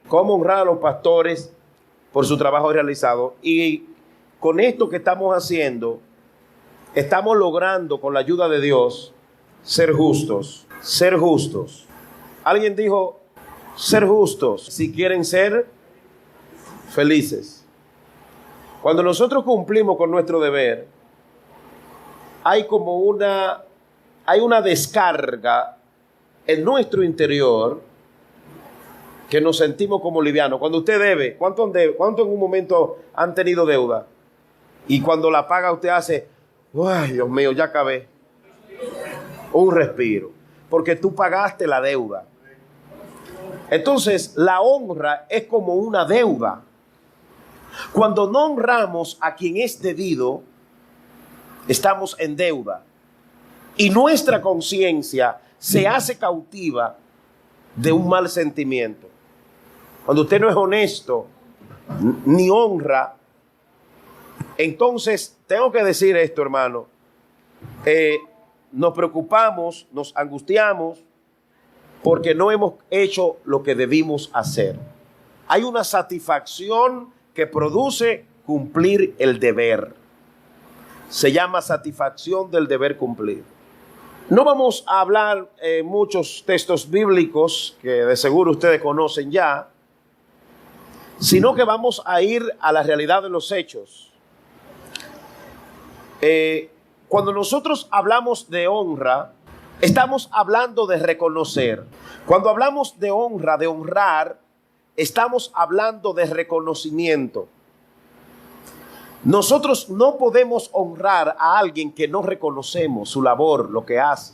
cómo honrar a los pastores por su trabajo realizado. Y con esto que estamos haciendo, estamos logrando, con la ayuda de Dios, ser justos. Ser justos. Alguien dijo, ser justos si quieren ser felices. Cuando nosotros cumplimos con nuestro deber, hay una descarga en nuestro interior que nos sentimos como livianos. Cuando usted debe, ¿cuánto en un momento han tenido deuda? Y cuando la paga usted hace, ay, Dios mío, ya acabé. Un respiro, porque tú pagaste la deuda. Entonces, la honra es como una deuda. Cuando no honramos a quien es debido, estamos en deuda. Y nuestra conciencia se hace cautiva de un mal sentimiento. Cuando usted no es honesto, ni honra, entonces tengo que decir esto, hermano. Nos preocupamos, nos angustiamos, porque no hemos hecho lo que debimos hacer. Hay una satisfacción que produce cumplir el deber. Se llama satisfacción del deber cumplir. No vamos a hablar muchos textos bíblicos que de seguro ustedes conocen ya, sino que vamos a ir a la realidad de los hechos. Cuando nosotros hablamos de honra, estamos hablando de reconocer. Cuando hablamos de honra, de honrar, estamos hablando de reconocimiento. Nosotros no podemos honrar a alguien que no reconocemos su labor, lo que hace.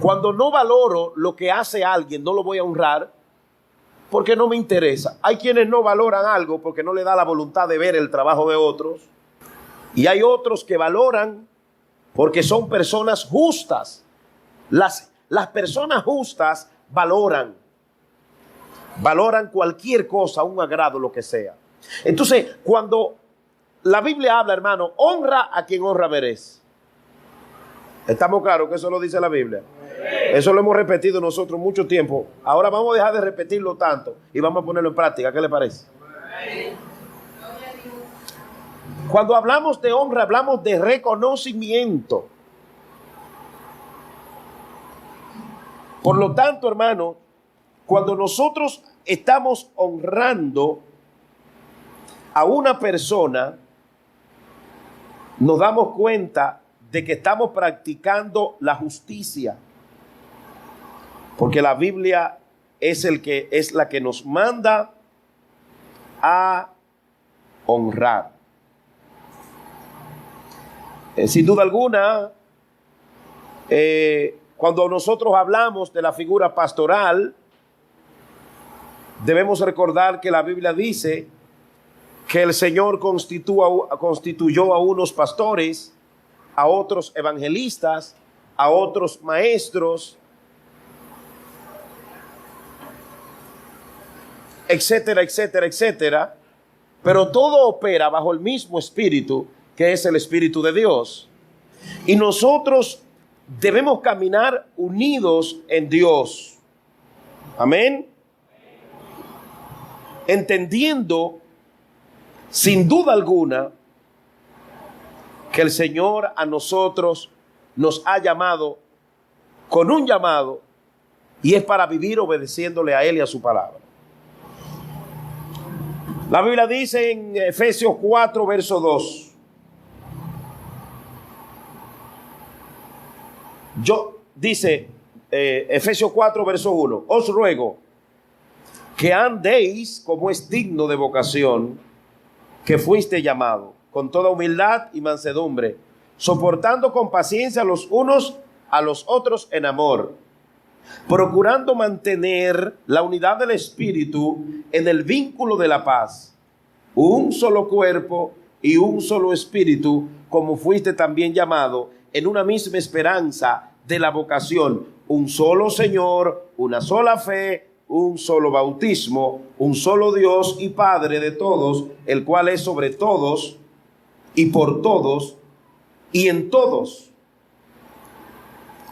Cuando no valoro lo que hace alguien, no lo voy a honrar porque no me interesa. Hay quienes no valoran algo porque no le da la voluntad de ver el trabajo de otros. Y hay otros que valoran porque son personas justas. Las personas justas valoran cualquier cosa, un agrado, lo que sea. Entonces, cuando la Biblia habla, hermano, honra a quien honra merece. ¿Estamos claros que eso lo dice la Biblia? Eso lo hemos repetido nosotros mucho tiempo. Ahora vamos a dejar de repetirlo tanto y vamos a ponerlo en práctica. ¿Qué le parece? Cuando hablamos de honra, hablamos de reconocimiento. Por lo tanto, hermano, cuando nosotros estamos honrando a una persona, nos damos cuenta de que estamos practicando la justicia. Porque la Biblia es la que nos manda a honrar. Sin duda alguna, cuando nosotros hablamos de la figura pastoral, debemos recordar que la Biblia dice que el Señor constituyó a unos pastores, a otros evangelistas, a otros maestros, etcétera, etcétera, etcétera. Pero todo opera bajo el mismo espíritu, que es el Espíritu de Dios. Y nosotros debemos caminar unidos en Dios. Amén. Entendiendo, sin duda alguna, que el Señor a nosotros nos ha llamado con un llamado, y es para vivir obedeciéndole a Él y a su palabra. La Biblia dice en Efesios 4, verso 2. Dice Efesios 4, verso 1. Os ruego que andéis como es digno de vocación que fuiste llamado, con toda humildad y mansedumbre, soportando con paciencia los unos a los otros en amor, procurando mantener la unidad del Espíritu en el vínculo de la paz, un solo cuerpo y un solo espíritu, como fuiste también llamado en una misma esperanza de la vocación, un solo Señor, una sola fe, un solo bautismo, un solo Dios y Padre de todos, el cual es sobre todos y por todos y en todos.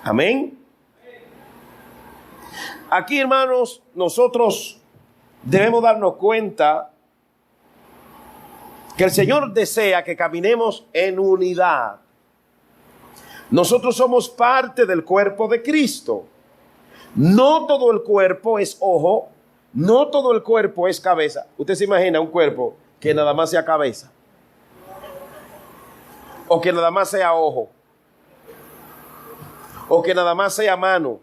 Amén. Aquí, hermanos, nosotros debemos darnos cuenta que el Señor desea que caminemos en unidad. Nosotros somos parte del cuerpo de Cristo. No todo el cuerpo es ojo, no todo el cuerpo es cabeza. Usted se imagina un cuerpo que nada más sea cabeza, o que nada más sea ojo, o que nada más sea mano.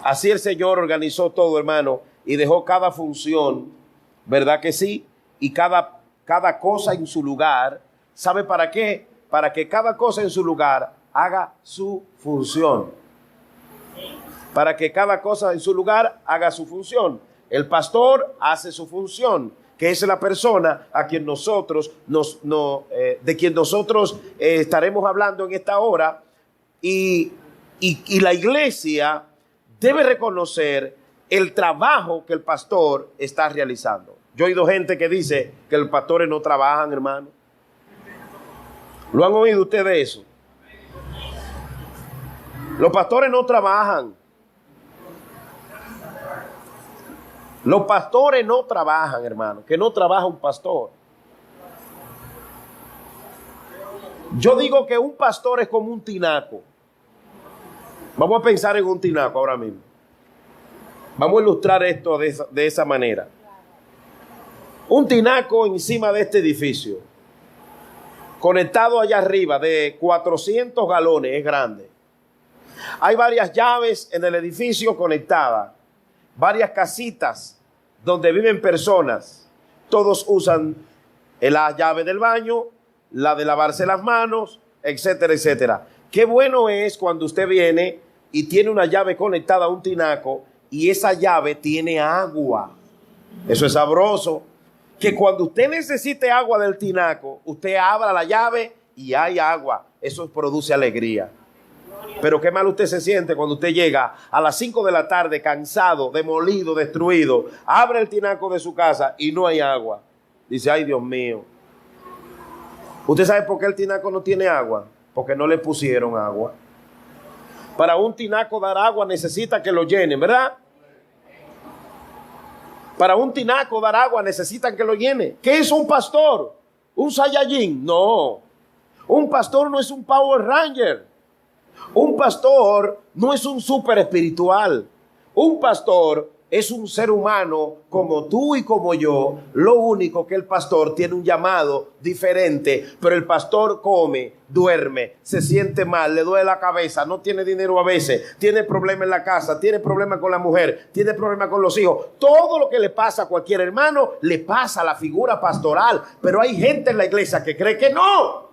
Así el Señor organizó todo, hermano, y dejó cada función, ¿verdad que sí? Y cada cosa en su lugar. ¿Sabe para qué? Para que cada cosa en su lugar haga su función. Para que cada cosa en su lugar haga su función. El pastor hace su función, que es la persona a quien nosotros de quien nosotros estaremos hablando en esta hora. Y la iglesia debe reconocer el trabajo que el pastor está realizando. Yo he oído gente que dice que los pastores no trabajan, hermano. ¿Lo han oído ustedes eso? Los pastores no trabajan. Los pastores no trabajan, hermano. Que no trabaja un pastor. Yo digo que un pastor es como un tinaco. Vamos a pensar en un tinaco ahora mismo. Vamos a ilustrar esto de esa manera. Un tinaco encima de este edificio, conectado allá arriba de 400 galones, es grande. Hay varias llaves en el edificio conectadas, varias casitas donde viven personas. Todos usan la llave del baño, la de lavarse las manos, etcétera, etcétera. Qué bueno es cuando usted viene y tiene una llave conectada a un tinaco y esa llave tiene agua. Eso es sabroso. Que cuando usted necesite agua del tinaco, usted abra la llave y hay agua. Eso produce alegría. Pero qué mal usted se siente cuando usted llega a las 5 de la tarde cansado, demolido, destruido, abre el tinaco de su casa y no hay agua. Dice, ay Dios mío. ¿Usted sabe por qué el tinaco no tiene agua? Porque no le pusieron agua. Para un tinaco dar agua necesita que lo llenen, ¿verdad? Para un tinaco dar agua necesitan que lo llene. ¿Qué es un pastor? ¿Un Saiyajin? No. Un pastor no es un Power Ranger. Un pastor no es un super espiritual. Un pastor es un ser humano como tú y como yo. Lo único que el pastor tiene un llamado diferente, pero el pastor come, duerme, se siente mal, le duele la cabeza, no tiene dinero a veces, tiene problemas en la casa, tiene problemas con la mujer, tiene problemas con los hijos. Todo lo que le pasa a cualquier hermano le pasa a la figura pastoral, pero hay gente en la iglesia que cree que no.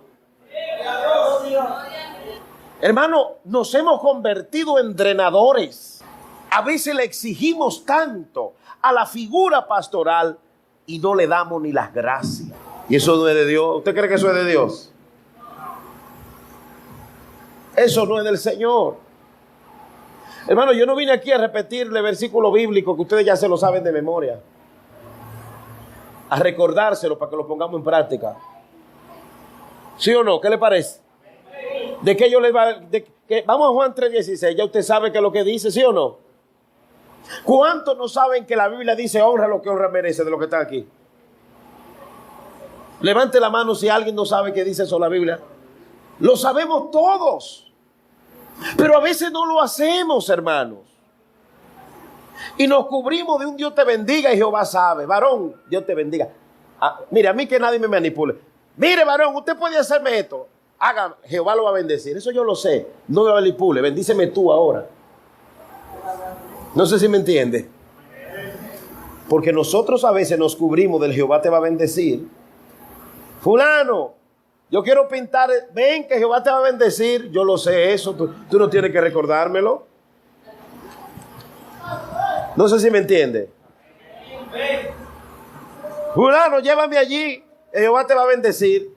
Hermano, nos hemos convertido en drenadores. A veces le exigimos tanto a la figura pastoral y no le damos ni las gracias. Y eso no es de Dios. ¿Usted cree que eso es de Dios? Eso no es del Señor. Hermano, yo no vine aquí a repetirle versículo bíblico que ustedes ya se lo saben de memoria. A recordárselo para que lo pongamos en práctica. ¿Sí o no? ¿Qué le parece? ¿De qué yo les va vamos a Juan 3:16? Ya usted sabe que es lo que dice, ¿sí o no? ¿Cuántos no saben que la Biblia dice honra lo que honra merece de lo que está aquí? Levante la mano si alguien no sabe qué dice eso la Biblia. Lo sabemos todos. Pero a veces no lo hacemos, hermanos. Y nos cubrimos de un Dios te bendiga y Jehová sabe. Varón, Dios te bendiga. Mire, a mí que nadie me manipule. Mire, varón, usted puede hacerme esto. Haga, Jehová lo va a bendecir. Eso yo lo sé. No me manipule. Bendíceme tú ahora. No sé si me entiende. Porque nosotros a veces nos cubrimos del Jehová te va a bendecir. Fulano, yo quiero pintar. Ven que Jehová te va a bendecir. Yo lo sé eso. Tú no tienes que recordármelo. No sé si me entiende. Fulano, llévame allí. Jehová te va a bendecir.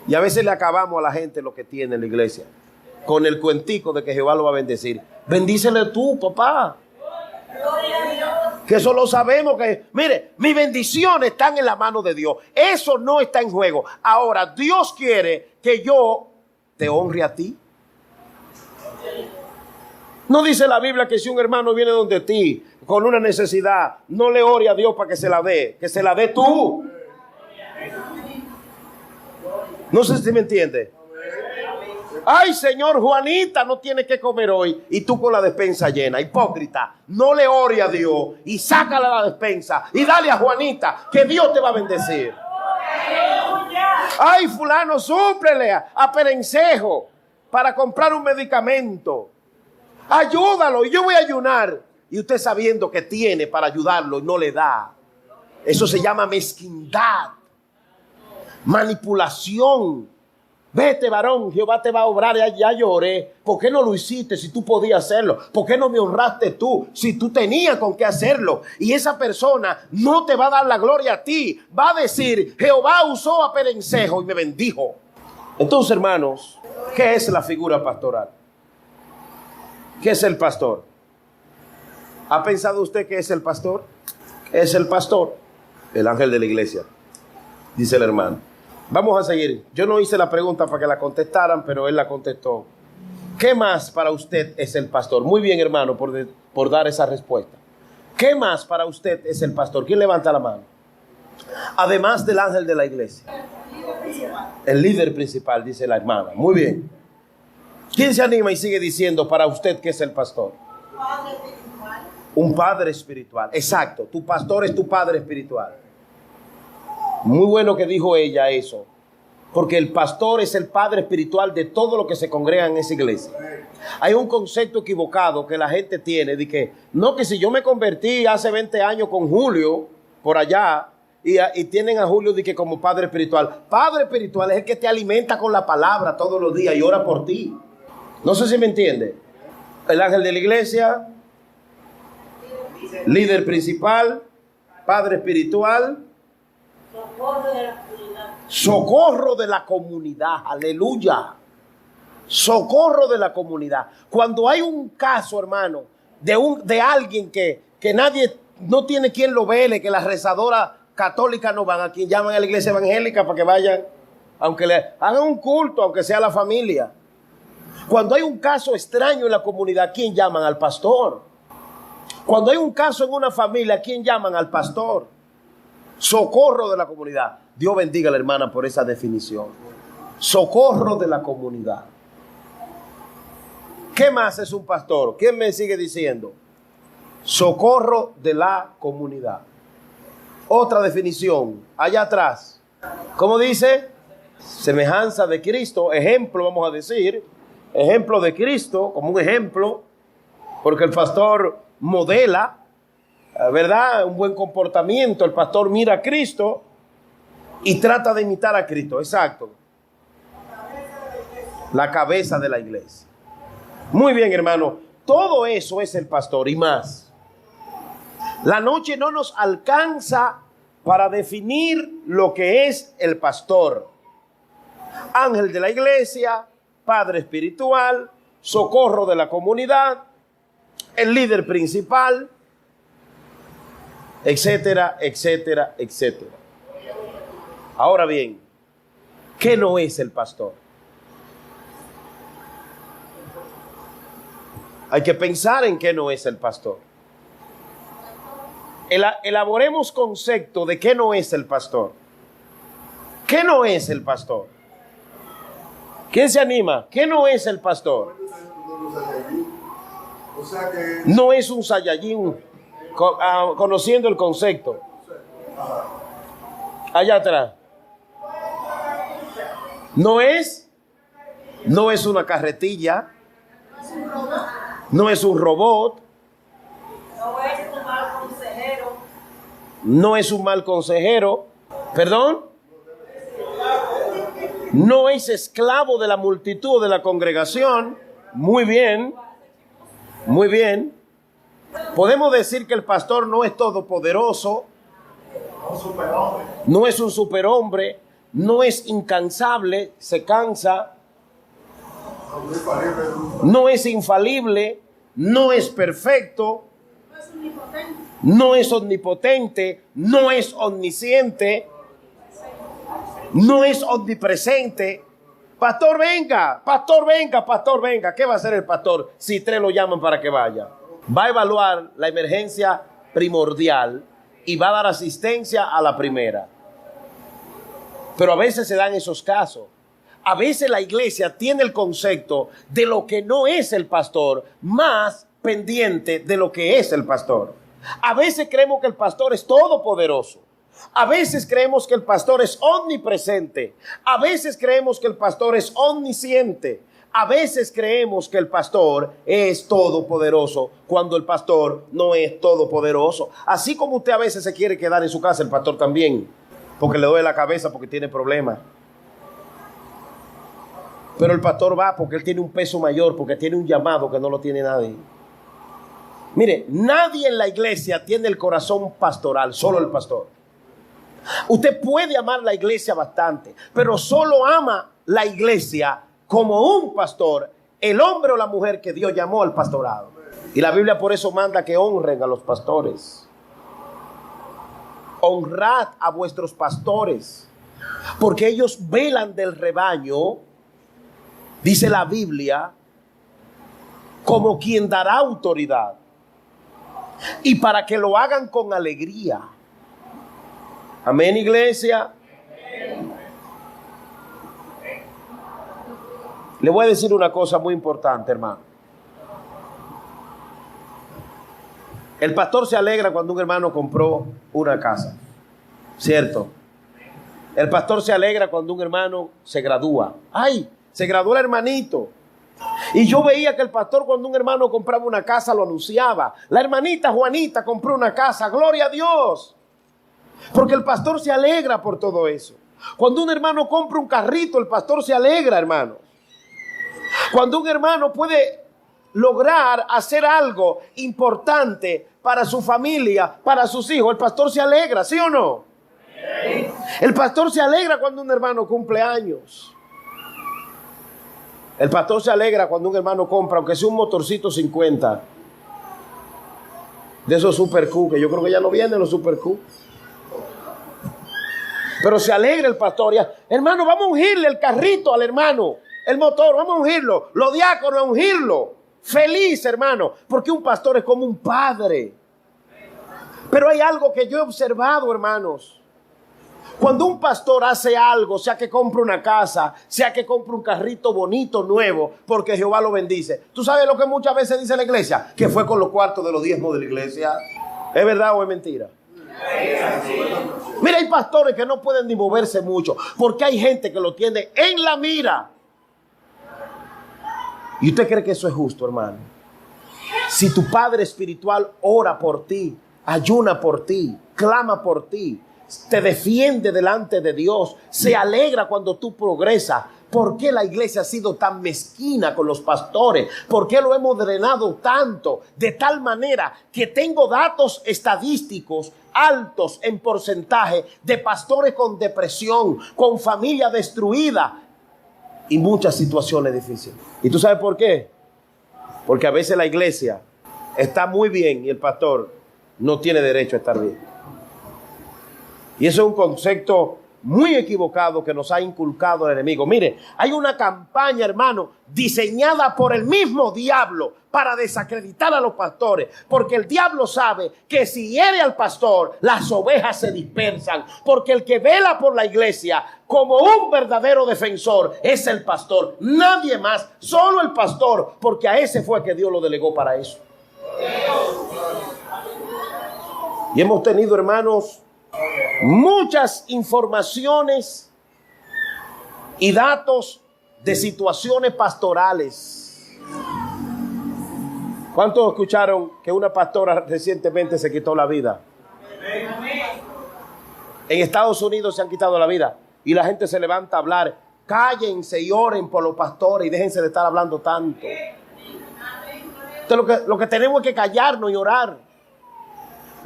Y a veces le acabamos a la gente lo que tiene en la iglesia. Con el cuentico de que Jehová lo va a bendecir. Bendícele tú, papá. Que eso lo sabemos. Que, mire, mis bendiciones están en la mano de Dios. Eso no está en juego. Ahora, Dios quiere que yo te honre a ti. ¿No dice la Biblia que si un hermano viene donde ti con una necesidad, no le ore a Dios para que se la dé tú. No sé si me entiende. Ay, señor, Juanita no tiene que comer hoy y tú con la despensa llena. Hipócrita, no le ore a Dios y sácala la despensa y dale a Juanita que Dios te va a bendecir. Ay, fulano, súplele a Perencejo para comprar un medicamento. Ayúdalo y yo voy a ayunar. Y usted sabiendo que tiene para ayudarlo y no le da. Eso se llama mezquindad, manipulación. Vete, varón, Jehová te va a obrar. Ya lloré. ¿Por qué no lo hiciste si tú podías hacerlo? ¿Por qué no me honraste tú si tú tenías con qué hacerlo? Y esa persona no te va a dar la gloria a ti. Va a decir, Jehová usó a Perencejo y me bendijo. Entonces, hermanos, ¿qué es la figura pastoral? ¿Qué es el pastor? ¿Ha pensado usted qué es el pastor? ¿Qué es el pastor? El ángel de la iglesia, dice el hermano. Vamos a seguir. Yo no hice la pregunta para que la contestaran, pero él la contestó. ¿Qué más para usted es el pastor? Muy bien, hermano, por dar esa respuesta. ¿Qué más para usted es el pastor? ¿Quién levanta la mano? Además del ángel de la iglesia. El líder principal, dice la hermana. Muy bien. ¿Quién se anima y sigue diciendo para usted qué es el pastor? Un padre espiritual. Exacto. Tu pastor es tu padre espiritual. Muy bueno que dijo ella eso, porque el pastor es el padre espiritual de todo lo que se congrega en esa iglesia. Hay un concepto equivocado que la gente tiene de que, no, que si yo me convertí hace 20 años con Julio, por allá, y tienen a Julio de que como padre espiritual. Padre espiritual es el que te alimenta con la palabra todos los días y ora por ti. No sé si me entiende. El ángel de la iglesia, líder principal, padre espiritual, socorro de la comunidad. Aleluya. Socorro de la comunidad. Cuando hay un caso, hermano, de alguien que nadie, no tiene quien lo vele, que las rezadoras católicas no van, a quien llaman a la iglesia evangélica para que vayan, aunque le hagan un culto, aunque sea la familia. Cuando hay un caso extraño en la comunidad, ¿quién llaman? Al pastor. Cuando hay un caso en una familia, ¿quién llaman? Al pastor. Socorro de la comunidad. Dios bendiga a la hermana por esa definición. Socorro de la comunidad. ¿Qué más es un pastor? ¿Quién me sigue diciendo? Socorro de la comunidad. Otra definición, allá atrás. ¿Cómo dice? Semejanza de Cristo. Ejemplo, vamos a decir. Ejemplo de Cristo, como un ejemplo. Porque el pastor modela, ¿verdad? Un buen comportamiento. El pastor mira a Cristo y trata de imitar a Cristo. Exacto. La cabeza de la iglesia. Muy bien, hermano. Todo eso es el pastor y más. La noche no nos alcanza para definir lo que es el pastor. Ángel de la iglesia, padre espiritual, socorro de la comunidad, el líder principal, etcétera, etcétera, etcétera. Ahora bien, ¿qué no es el pastor? Hay que pensar en qué no es el pastor. Elaboremos concepto de qué no es el pastor. ¿Qué no es el pastor? ¿Quién se anima? ¿Qué no es el pastor? No es un Saiyajin, conociendo el concepto. Allá atrás. No es una carretilla. No es un robot. No es un mal consejero. ¿Perdón? No es esclavo de la multitud de la congregación. Muy bien. Muy bien. Podemos decir que el pastor no es todopoderoso. No es un superhombre. No es incansable. Se cansa. No es infalible. No es perfecto. No es omnipotente, no es omnisciente, no es omnipresente. Pastor, venga, pastor, venga, pastor, venga. ¿Qué va a hacer el pastor si tres lo llaman para que vaya? Va a evaluar la emergencia primordial y va a dar asistencia a la primera. Pero a veces se dan esos casos. A veces la iglesia tiene el concepto de lo que no es el pastor más pendiente de lo que es el pastor. A veces creemos que el pastor es todopoderoso. A veces creemos que el pastor es omnipresente. A veces creemos que el pastor es omnisciente. A veces creemos que el pastor es todopoderoso cuando el pastor no es todopoderoso. Así como usted a veces se quiere quedar en su casa, el pastor también, porque le duele la cabeza, porque tiene problemas. Pero el pastor va porque él tiene un peso mayor, porque tiene un llamado que no lo tiene nadie. Mire, nadie en la iglesia tiene el corazón pastoral, solo el pastor. Usted puede amar la iglesia bastante, pero solo ama la iglesia como un pastor, el hombre o la mujer que Dios llamó al pastorado. Y la Biblia por eso manda que honren a los pastores. Honrad a vuestros pastores, porque ellos velan del rebaño, dice la Biblia, como quien dará autoridad. Y para que lo hagan con alegría. Amén, iglesia. Le voy a decir una cosa muy importante, hermano. El pastor se alegra cuando un hermano compró una casa, ¿cierto? El pastor se alegra cuando un hermano se gradúa. ¡Ay! Se graduó el hermanito. Y yo veía que el pastor, cuando un hermano compraba una casa, lo anunciaba. La hermanita Juanita compró una casa, ¡gloria a Dios! Porque el pastor se alegra por todo eso. Cuando un hermano compra un carrito, el pastor se alegra, hermano. Cuando un hermano puede lograr hacer algo importante para su familia, para sus hijos, el pastor se alegra, ¿sí o no? El pastor se alegra cuando un hermano cumple años. El pastor se alegra cuando un hermano compra, aunque sea un motorcito 50, de esos Super Q, que yo creo que ya no vienen los Super Q. Pero se alegra el pastor. Ya, hermano, vamos a ungirle el carrito al hermano, el motor, vamos a ungirlo, los diáconos a ungirlo. Feliz, hermano, porque un pastor es como un padre. Pero hay algo que yo he observado, hermanos. Cuando un pastor hace algo, sea que compre una casa, sea que compre un carrito bonito, nuevo, porque Jehová lo bendice. ¿Tú sabes lo que muchas veces dice la iglesia? Que fue con los cuartos de los diezmos de la iglesia. ¿Es verdad o es mentira? Mira, hay pastores que no pueden ni moverse mucho, porque hay gente que lo tiene en la mira. ¿Y usted cree que eso es justo, hermano? Si tu padre espiritual ora por ti, ayuna por ti, clama por ti, te defiende delante de Dios, se alegra cuando tú progresas. ¿Por qué la iglesia ha sido tan mezquina con los pastores? ¿Por qué lo hemos drenado tanto? De tal manera que tengo datos estadísticos altos en porcentaje de pastores con depresión, con familia destruida y muchas situaciones difíciles. ¿Y tú sabes por qué? Porque a veces la iglesia está muy bien y el pastor no tiene derecho a estar bien. Y eso es un concepto muy equivocado que nos ha inculcado el enemigo. Mire, hay una campaña, hermano, diseñada por el mismo diablo para desacreditar a los pastores. Porque el diablo sabe que si hiere al pastor, las ovejas se dispersan. Porque el que vela por la iglesia como un verdadero defensor es el pastor. Nadie más, solo el pastor, porque a ese fue que Dios lo delegó para eso. Y hemos tenido, hermanos, muchas informaciones y datos de situaciones pastorales. ¿Cuántos escucharon que una pastora recientemente se quitó la vida? En Estados Unidos se han quitado la vida y la gente se levanta a hablar. Cállense y oren por los pastores y déjense de estar hablando tanto. Entonces, lo que tenemos es que callarnos y orar.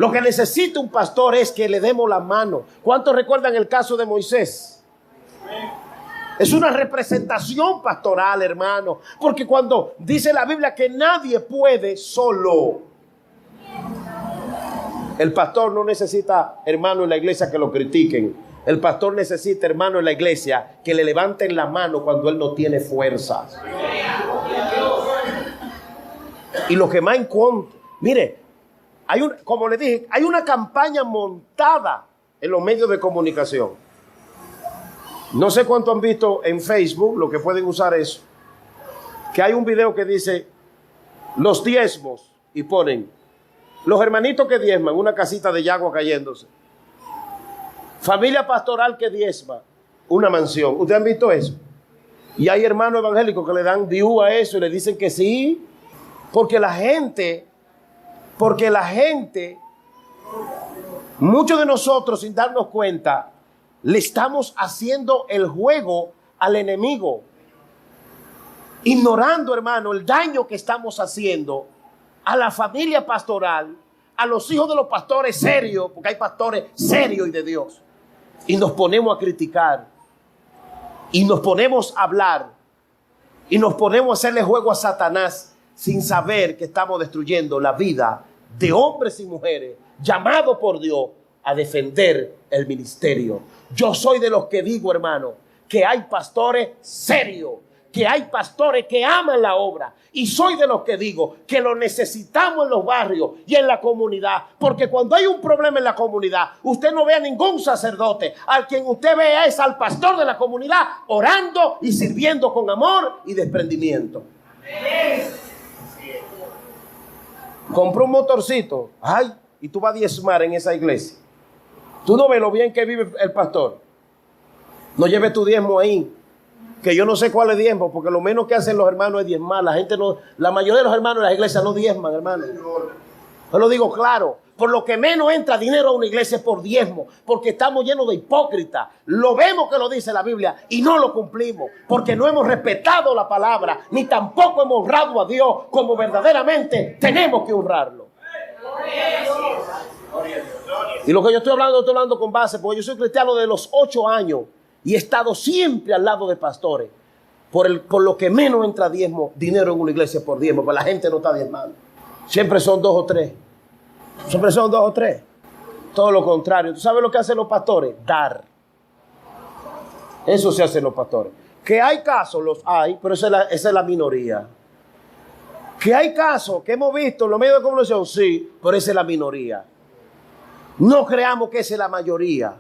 Lo que necesita un pastor es que le demos la mano. ¿Cuántos recuerdan el caso de Moisés? Es una representación pastoral, hermano. Porque cuando dice la Biblia que nadie puede solo. El pastor no necesita, hermano, en la iglesia que lo critiquen. El pastor necesita, hermano, en la iglesia que le levanten la mano cuando él no tiene fuerza. Y lo que más Mire, como le dije, hay una campaña montada en los medios de comunicación. No sé cuánto han visto en Facebook, lo que pueden usar eso, que hay un video que dice los diezmos y ponen los hermanitos que diezman, una casita de yagua cayéndose. Familia pastoral que diezma, una mansión. ¿Ustedes han visto eso? Y hay hermanos evangélicos que le dan view a eso y le dicen que sí, porque la gente, muchos de nosotros sin darnos cuenta, le estamos haciendo el juego al enemigo, ignorando, hermano, el daño que estamos haciendo a la familia pastoral, a los hijos de los pastores serios, porque hay pastores serios y de Dios, y nos ponemos a criticar, y nos ponemos a hablar, y nos ponemos a hacerle juego a Satanás, sin saber que estamos destruyendo la vida de hombres y mujeres llamados por Dios a defender el ministerio. Yo soy de los que digo, hermano, que hay pastores serios, que hay pastores que aman la obra, y soy de los que digo que lo necesitamos en los barrios y en la comunidad, porque cuando hay un problema en la comunidad, usted no ve a ningún sacerdote, al quien usted ve es al pastor de la comunidad orando y sirviendo con amor y desprendimiento. Compró un motorcito, ay, y tú vas a diezmar en esa iglesia. Tú no ves lo bien que vive el pastor. No lleves tu diezmo ahí, que yo no sé cuál es diezmo, porque lo menos que hacen los hermanos es diezmar. La mayoría de los hermanos de las iglesias no diezman, hermano. Yo lo digo claro. Por lo que menos entra dinero a una iglesia es por diezmo, porque estamos llenos de hipócritas. Lo vemos que lo dice la Biblia y no lo cumplimos, porque no hemos respetado la palabra, ni tampoco hemos honrado a Dios como verdaderamente tenemos que honrarlo. Y lo que yo estoy hablando con base, porque yo soy cristiano de los 8 años y he estado siempre al lado de pastores. Por lo que menos entra dinero en una iglesia por diezmo, porque la gente no está diezmando. Siempre son 2 o 3. Siempre son 2 o 3. Todo lo contrario. ¿Tú sabes lo que hacen los pastores? Dar. Eso se hacen los pastores. Que hay casos, los hay, pero esa es la minoría. Que hay casos que hemos visto en los medios de comunicación, sí, pero esa es la minoría. No creamos que esa es la mayoría.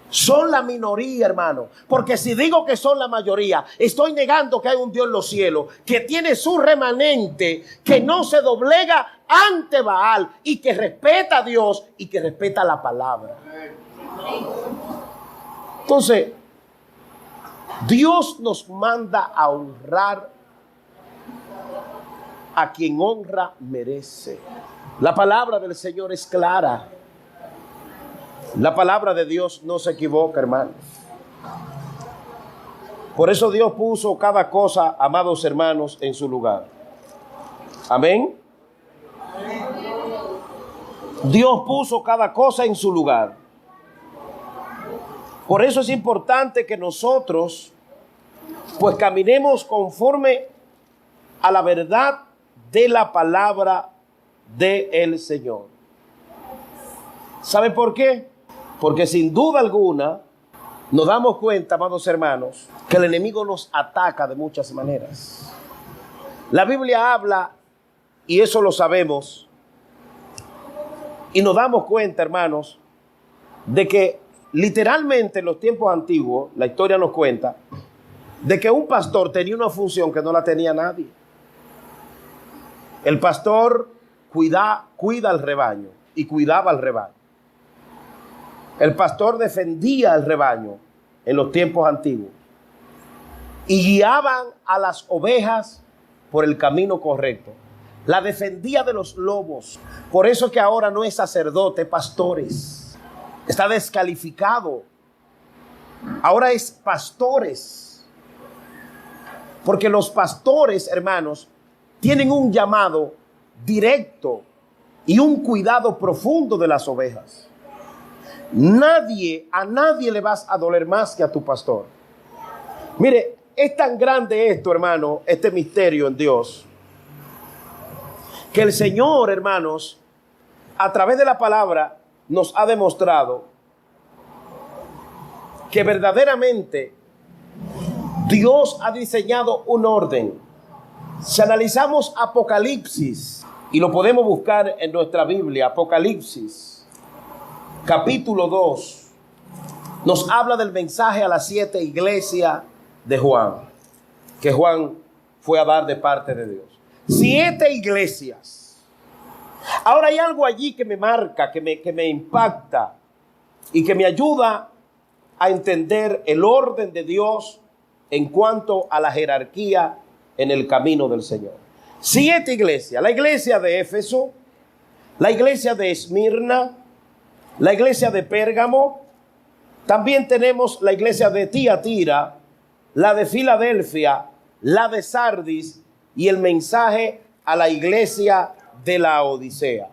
Son la minoría, hermano. Porque si digo que son la mayoría, estoy negando que hay un Dios en los cielos que tiene su remanente, que no se doblega ante Baal y que respeta a Dios y que respeta la palabra. Entonces, Dios nos manda a honrar a quien honra merece. La palabra del Señor es clara. La palabra de Dios no se equivoca, hermanos. Por eso Dios puso cada cosa, amados hermanos, en su lugar. Amén. Dios puso cada cosa en su lugar. Por eso es importante que nosotros, pues, caminemos conforme a la verdad de la palabra del Señor. ¿Sabe por qué? Porque sin duda alguna nos damos cuenta, amados hermanos, que el enemigo nos ataca de muchas maneras. La Biblia habla, y eso lo sabemos, y nos damos cuenta, hermanos, de que literalmente en los tiempos antiguos, la historia nos cuenta, de que un pastor tenía una función que no la tenía nadie. El pastor cuida al rebaño y cuidaba al rebaño. El pastor defendía al rebaño en los tiempos antiguos y guiaban a las ovejas por el camino correcto. La defendía de los lobos. Por eso que ahora no es sacerdote, pastores. Está descalificado. Ahora es pastores. Porque los pastores, hermanos, tienen un llamado directo y un cuidado profundo de las ovejas. A nadie le vas a doler más que a tu pastor. Mire, es tan grande esto, hermano, este misterio en Dios, que el Señor, hermanos, a través de la palabra nos ha demostrado que verdaderamente Dios ha diseñado un orden. Si analizamos Apocalipsis Y lo podemos buscar en nuestra Biblia, Apocalipsis, capítulo 2. Nos habla del mensaje a las 7 iglesias de Juan, que Juan fue a dar de parte de Dios. 7 iglesias. Ahora hay algo allí que me marca, que me impacta y que me ayuda a entender el orden de Dios en cuanto a la jerarquía en el camino del Señor. 7 iglesias: la iglesia de Éfeso, la iglesia de Esmirna, la iglesia de Pérgamo, también tenemos la iglesia de Tiatira, la de Filadelfia, la de Sardis y el mensaje a la iglesia de la Odisea.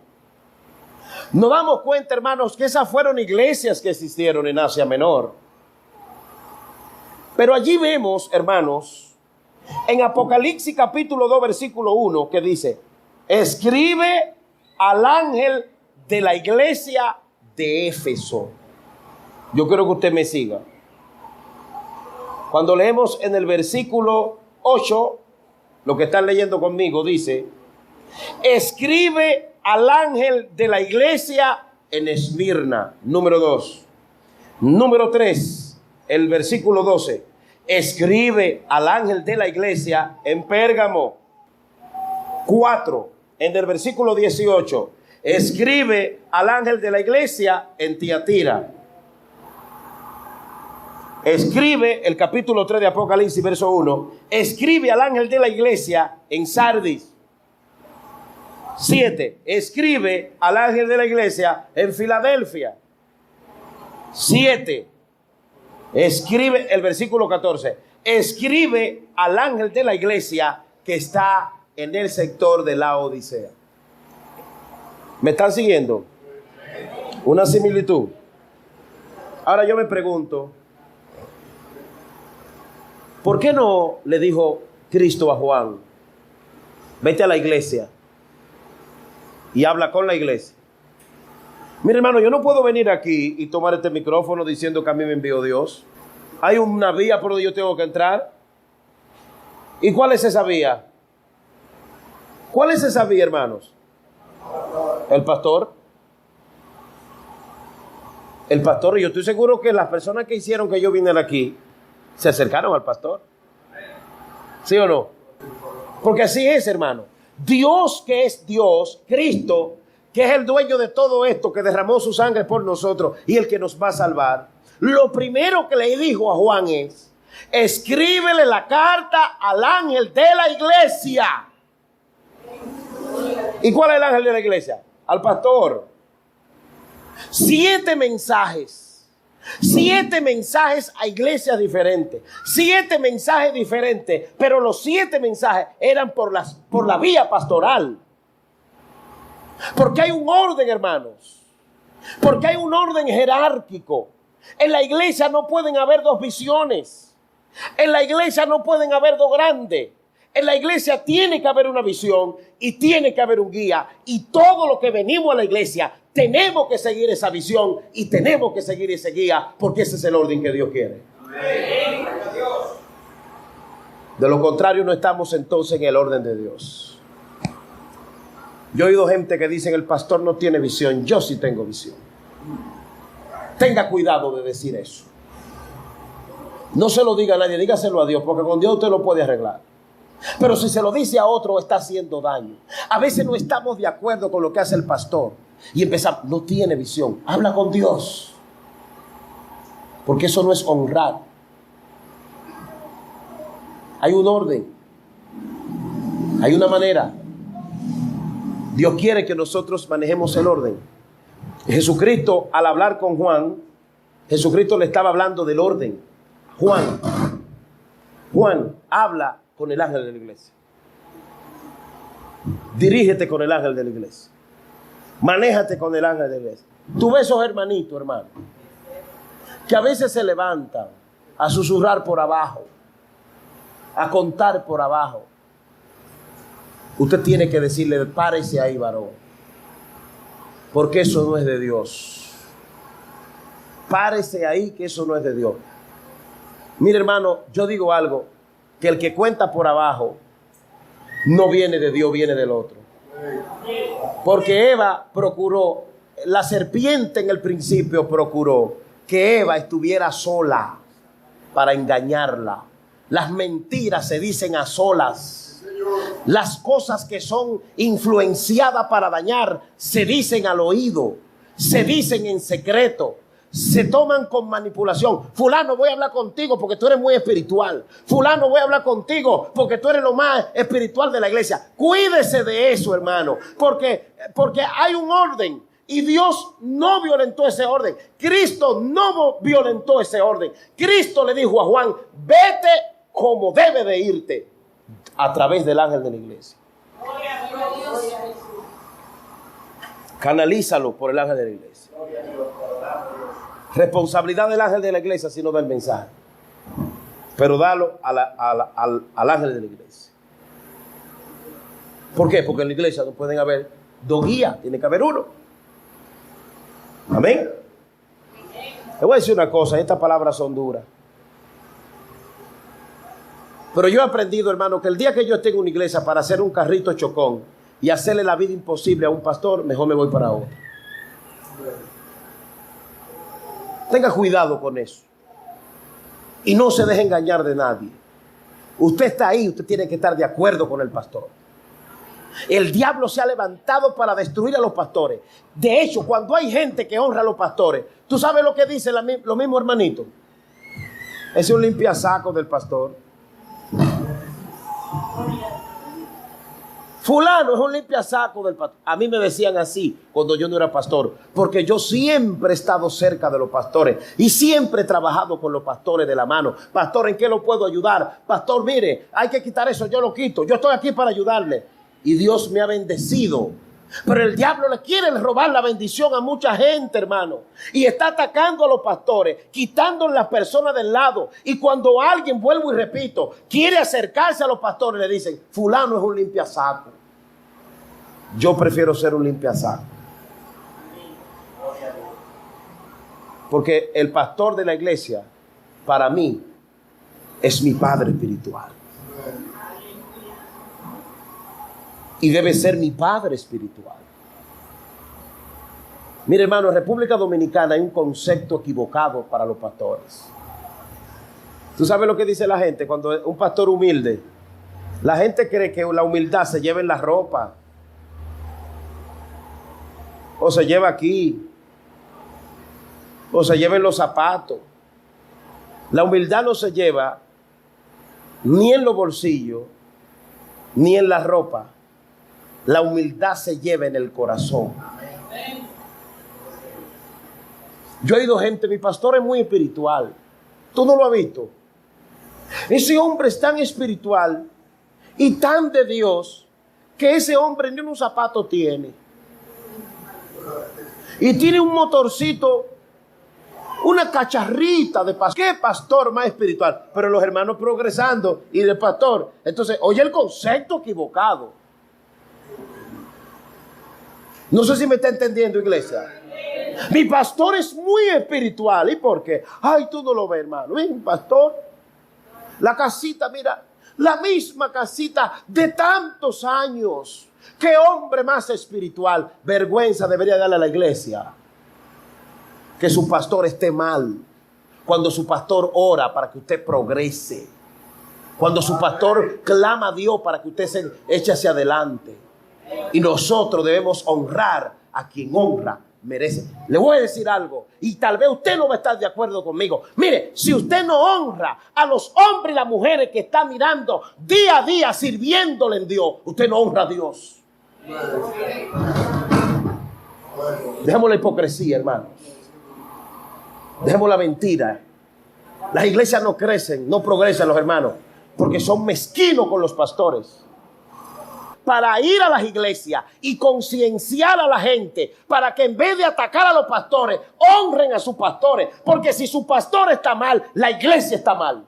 Nos damos cuenta, hermanos, que esas fueron iglesias que existieron en Asia Menor. Pero allí vemos, hermanos, en Apocalipsis capítulo 2 versículo 1, que dice: escribe al ángel de la iglesia de Éfeso. Yo quiero que usted me siga. Cuando leemos en el versículo 8, lo que están leyendo conmigo, dice: escribe al ángel de la iglesia en Esmirna. Número 2. Número 3, el versículo 12: escribe al ángel de la iglesia en Pérgamo. 4, en el versículo 18: escribe al ángel de la iglesia en Tiatira. Escribe, el capítulo 3 de Apocalipsis, verso 1, escribe al ángel de la iglesia en Sardis. 7, escribe al ángel de la iglesia en Filadelfia. 7, escribe, el versículo 14, escribe al ángel de la iglesia que está en el sector de la Odisea. ¿Me están siguiendo? Una similitud. Ahora yo me pregunto, ¿por qué no le dijo Cristo a Juan: vete a la iglesia y habla con la iglesia? Mire, hermano, yo no puedo venir aquí y tomar este micrófono diciendo que a mí me envió Dios. Hay una vía por donde yo tengo que entrar. ¿Y cuál es esa vía? ¿Cuál es esa vía, hermanos? El pastor. El pastor. Y yo estoy seguro que las personas que hicieron que yo viniera aquí se acercaron al pastor. ¿Sí o no? Porque así es, hermano. Dios, que es Dios, Cristo, que es el dueño de todo esto, que derramó su sangre por nosotros y el que nos va a salvar, lo primero que le dijo a Juan es: escríbele la carta al ángel de la iglesia. ¿Y cuál es el ángel de la iglesia? Al pastor. 7 mensajes. 7 mensajes a iglesias diferentes. 7 mensajes diferentes. Pero los 7 mensajes eran por la vía pastoral. Porque hay un orden, hermanos. Porque hay un orden jerárquico. En la iglesia no pueden haber 2 visiones. En la iglesia no pueden haber 2 grandes. En la iglesia tiene que haber una visión y tiene que haber un guía. Y todo lo que venimos a la iglesia tenemos que seguir esa visión y tenemos que seguir ese guía, porque ese es el orden que Dios quiere. Amén. De lo contrario, no estamos entonces en el orden de Dios. Yo he oído gente que dicen: el pastor no tiene visión. Yo sí tengo visión. Tenga cuidado de decir eso. No se lo diga a nadie, dígaselo a Dios, porque con Dios usted lo puede arreglar. Pero si se lo dice a otro, está haciendo daño. A veces no estamos de acuerdo con lo que hace el pastor y empezamos: no tiene visión. Habla con Dios, porque eso no es honrar. Hay un orden, hay una manera. Dios quiere que nosotros manejemos el orden. Jesucristo, al hablar con Juan, Jesucristo le estaba hablando del orden. Juan, habla con el ángel de la iglesia. Dirígete con el ángel de la iglesia. Manéjate con el ángel de la iglesia. Tú ves esos hermanitos, hermano, que a veces se levantan a susurrar por abajo, a contar por abajo. Usted tiene que decirle: párese ahí, varón, porque eso no es de Dios. Párese ahí, que eso no es de Dios. Mire, hermano, yo digo algo: que el que cuenta por abajo no viene de Dios, viene del otro. Porque Eva procuró, la serpiente en el principio procuró que Eva estuviera sola para engañarla. Las mentiras se dicen a solas. Las cosas que son influenciadas para dañar se dicen al oído, se dicen en secreto, se toman con manipulación. Fulano, voy a hablar contigo porque tú eres muy espiritual. Fulano, voy a hablar contigo porque tú eres lo más espiritual de la iglesia. Cuídese de eso, hermano, porque hay un orden y Dios no violentó ese orden. Cristo no violentó ese orden. Cristo le dijo a Juan: vete como debe de irte, a través del ángel de la iglesia. Canalízalo por el ángel de la iglesia. Responsabilidad del ángel de la iglesia si no da el mensaje, pero dalo al ángel de la iglesia. ¿Por qué? Porque en la iglesia no pueden haber dos guías, tiene que haber uno. Amén. Le voy a decir una cosa, estas palabras son duras, pero yo he aprendido, hermano, que el día que yo tengo una iglesia para hacer un carrito chocón y hacerle la vida imposible a un pastor, mejor me voy para otro. Tenga cuidado con eso. Y no se deje engañar de nadie. Usted está ahí, usted tiene que estar de acuerdo con el pastor. El diablo se ha levantado para destruir a los pastores. De hecho, cuando hay gente que honra a los pastores, ¿tú sabes lo que dice lo mismo, hermanito? Ese es un limpiasaco del pastor. Fulano es un limpiasaco del pastor. A mí me decían así cuando yo no era pastor, porque yo siempre he estado cerca de los pastores y siempre he trabajado con los pastores de la mano. Pastor, ¿en qué lo puedo ayudar? Pastor, mire, hay que quitar eso, yo lo quito. Yo estoy aquí para ayudarle. Y Dios me ha bendecido. Pero el diablo le quiere robar la bendición a mucha gente, hermano. Y está atacando a los pastores, quitando las personas del lado. Y cuando alguien, vuelvo y repito, quiere acercarse a los pastores, le dicen: fulano es un limpiasaco. Yo prefiero ser un limpiasaco. Porque el pastor de la iglesia, para mí, es mi padre espiritual. Y debe ser mi padre espiritual. Mire, hermano, en República Dominicana hay un concepto equivocado para los pastores. ¿Tú sabes lo que dice la gente cuando es un pastor humilde? La gente cree que la humildad se lleva en la ropa, o se lleva aquí, o se lleva en los zapatos. La humildad no se lleva ni en los bolsillos, ni en la ropa. La humildad se lleva en el corazón. Yo he oído gente: mi pastor es muy espiritual. ¿Tú no lo has visto? Ese hombre es tan espiritual y tan de Dios que ese hombre ni un zapato tiene. Y tiene un motorcito, una cacharrita de pastor. ¿Qué pastor más espiritual? Pero los hermanos progresando y de pastor. Entonces, oye el concepto equivocado. No sé si me está entendiendo, iglesia. Mi pastor es muy espiritual. ¿Y por qué? Ay, tú no lo ves, hermano. ¿Ves un pastor? La casita, mira, la misma casita de tantos años. ¿Qué hombre más espiritual? Vergüenza debería darle a la iglesia que su pastor esté mal. Cuando su pastor ora para que usted progrese. Cuando su pastor clama a Dios para que usted se eche hacia adelante. Y nosotros debemos honrar a quien honra merece. Le voy a decir algo, y tal vez usted no va a estar de acuerdo conmigo. Mire, si usted no honra a los hombres y las mujeres que están mirando día a día sirviéndole en Dios, usted no honra a Dios. Dejemos la hipocresía, hermanos. Dejemos la mentira. Las iglesias no crecen, no progresan los hermanos, porque son mezquinos con los pastores. Para ir a las iglesias y concienciar a la gente, para que en vez de atacar a los pastores, honren a sus pastores, porque si su pastor está mal, la iglesia está mal.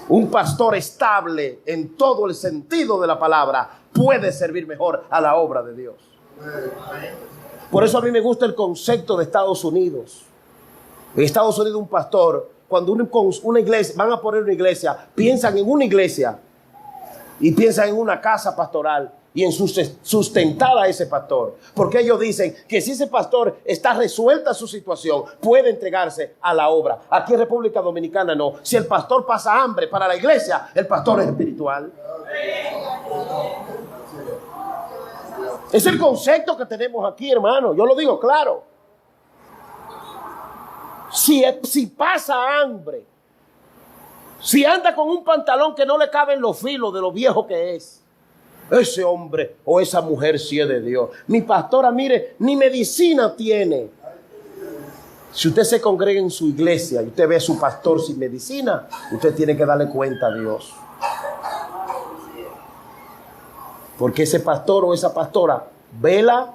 Un pastor estable en todo el sentido de la palabra puede servir mejor a la obra de Dios. Por eso a mí me gusta el concepto de Estados Unidos. En Estados Unidos un pastor, cuando una iglesia, van a poner una iglesia, piensan en una iglesia y piensan en una casa pastoral y en sustentar a ese pastor. Porque ellos dicen que si ese pastor está resuelta su situación, puede entregarse a la obra. Aquí en República Dominicana no. Si el pastor pasa hambre para la iglesia, el pastor es espiritual. Es el concepto que tenemos aquí, hermano. Yo lo digo claro. Si pasa hambre, si anda con un pantalón que no le caben los filos de lo viejo que es, ese hombre o esa mujer sí es de Dios. Mi pastora, mire, ni medicina tiene. Si usted se congrega en su iglesia y usted ve a su pastor sin medicina, usted tiene que darle cuenta a Dios. Porque ese pastor o esa pastora vela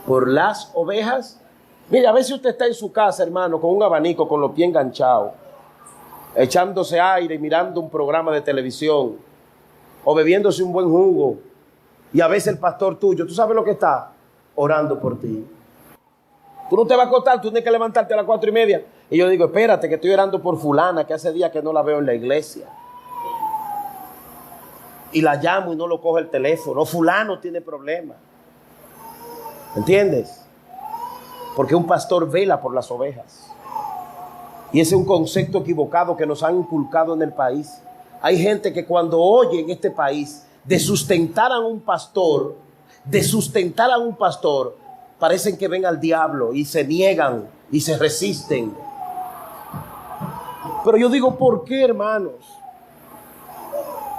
por las ovejas. Mire, a veces usted está en su casa, hermano, con un abanico, con los pies enganchados, echándose aire y mirando un programa de televisión, o bebiéndose un buen jugo, y a veces el pastor tuyo, ¿tú sabes lo que está? Orando por ti. Tú no te vas a acostar, tú tienes que levantarte a las 4:30. Y yo digo, espérate, que estoy orando por fulana, que hace días que no la veo en la iglesia. Y la llamo y no lo coge el teléfono. Fulano tiene problemas. ¿Entiendes? Porque un pastor vela por las ovejas. Y ese es un concepto equivocado que nos han inculcado en el país. Hay gente que cuando oye en este país de sustentar a un pastor, parecen que ven al diablo y se niegan y se resisten. Pero yo digo, ¿por qué, hermanos?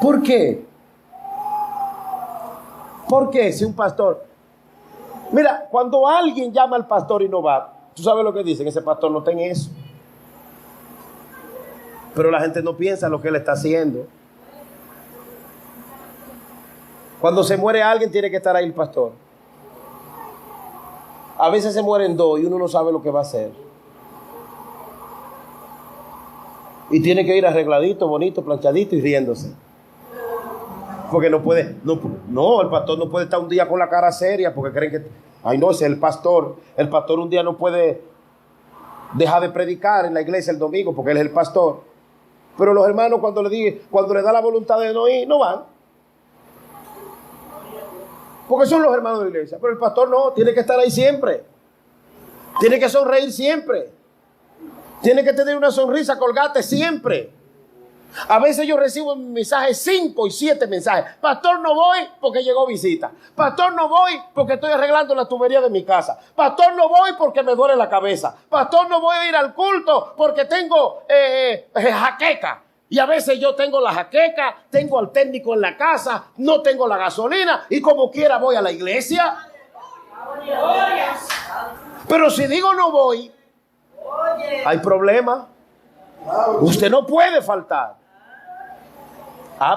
¿Por qué? ¿Por qué si un pastor? Mira, cuando alguien llama al pastor y no va, ¿tú sabes lo que dicen? Ese pastor no tiene eso. Pero la gente no piensa lo que él está haciendo. Cuando se muere alguien, tiene que estar ahí el pastor. A veces se mueren dos y uno no sabe lo que va a hacer. Y tiene que ir arregladito, bonito, planchadito y riéndose. Porque no puede, no, el pastor no puede estar un día con la cara seria porque creen que, ay no, ese es el pastor. El pastor un día no puede dejar de predicar en la iglesia el domingo porque él es el pastor. Pero los hermanos cuando le da la voluntad de no ir, no van. Porque son los hermanos de la iglesia. Pero el pastor no, tiene que estar ahí siempre. Tiene que sonreír siempre. Tiene que tener una sonrisa, colgate siempre. A veces yo recibo mensajes, 5 y 7 mensajes. Pastor, no voy porque llegó visita. Pastor, no voy porque estoy arreglando la tubería de mi casa. Pastor, no voy porque me duele la cabeza. Pastor, no voy a ir al culto porque tengo jaqueca. Y a veces yo tengo la jaqueca, tengo al técnico en la casa, no tengo la gasolina y como quiera voy a la iglesia. Pero si digo no voy, hay problema. Usted no puede faltar.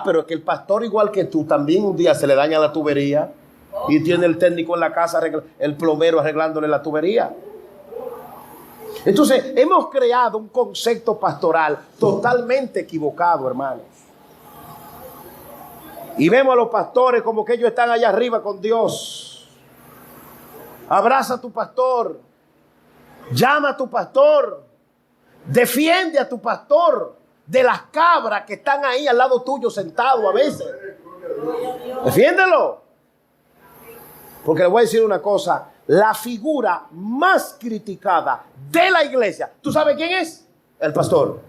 Pero es que el pastor, igual que tú, también un día se le daña la tubería y tiene el técnico en la casa, el plomero arreglándole la tubería. Entonces, hemos creado un concepto pastoral totalmente equivocado, hermanos. Y vemos a los pastores como que ellos están allá arriba con Dios. Abraza a tu pastor. Llama a tu pastor. Defiende a tu pastor de las cabras que están ahí al lado tuyo sentado a veces. Defiéndelo. Porque le voy a decir una cosa. La figura más criticada de la iglesia, ¿tú sabes quién es? El pastor.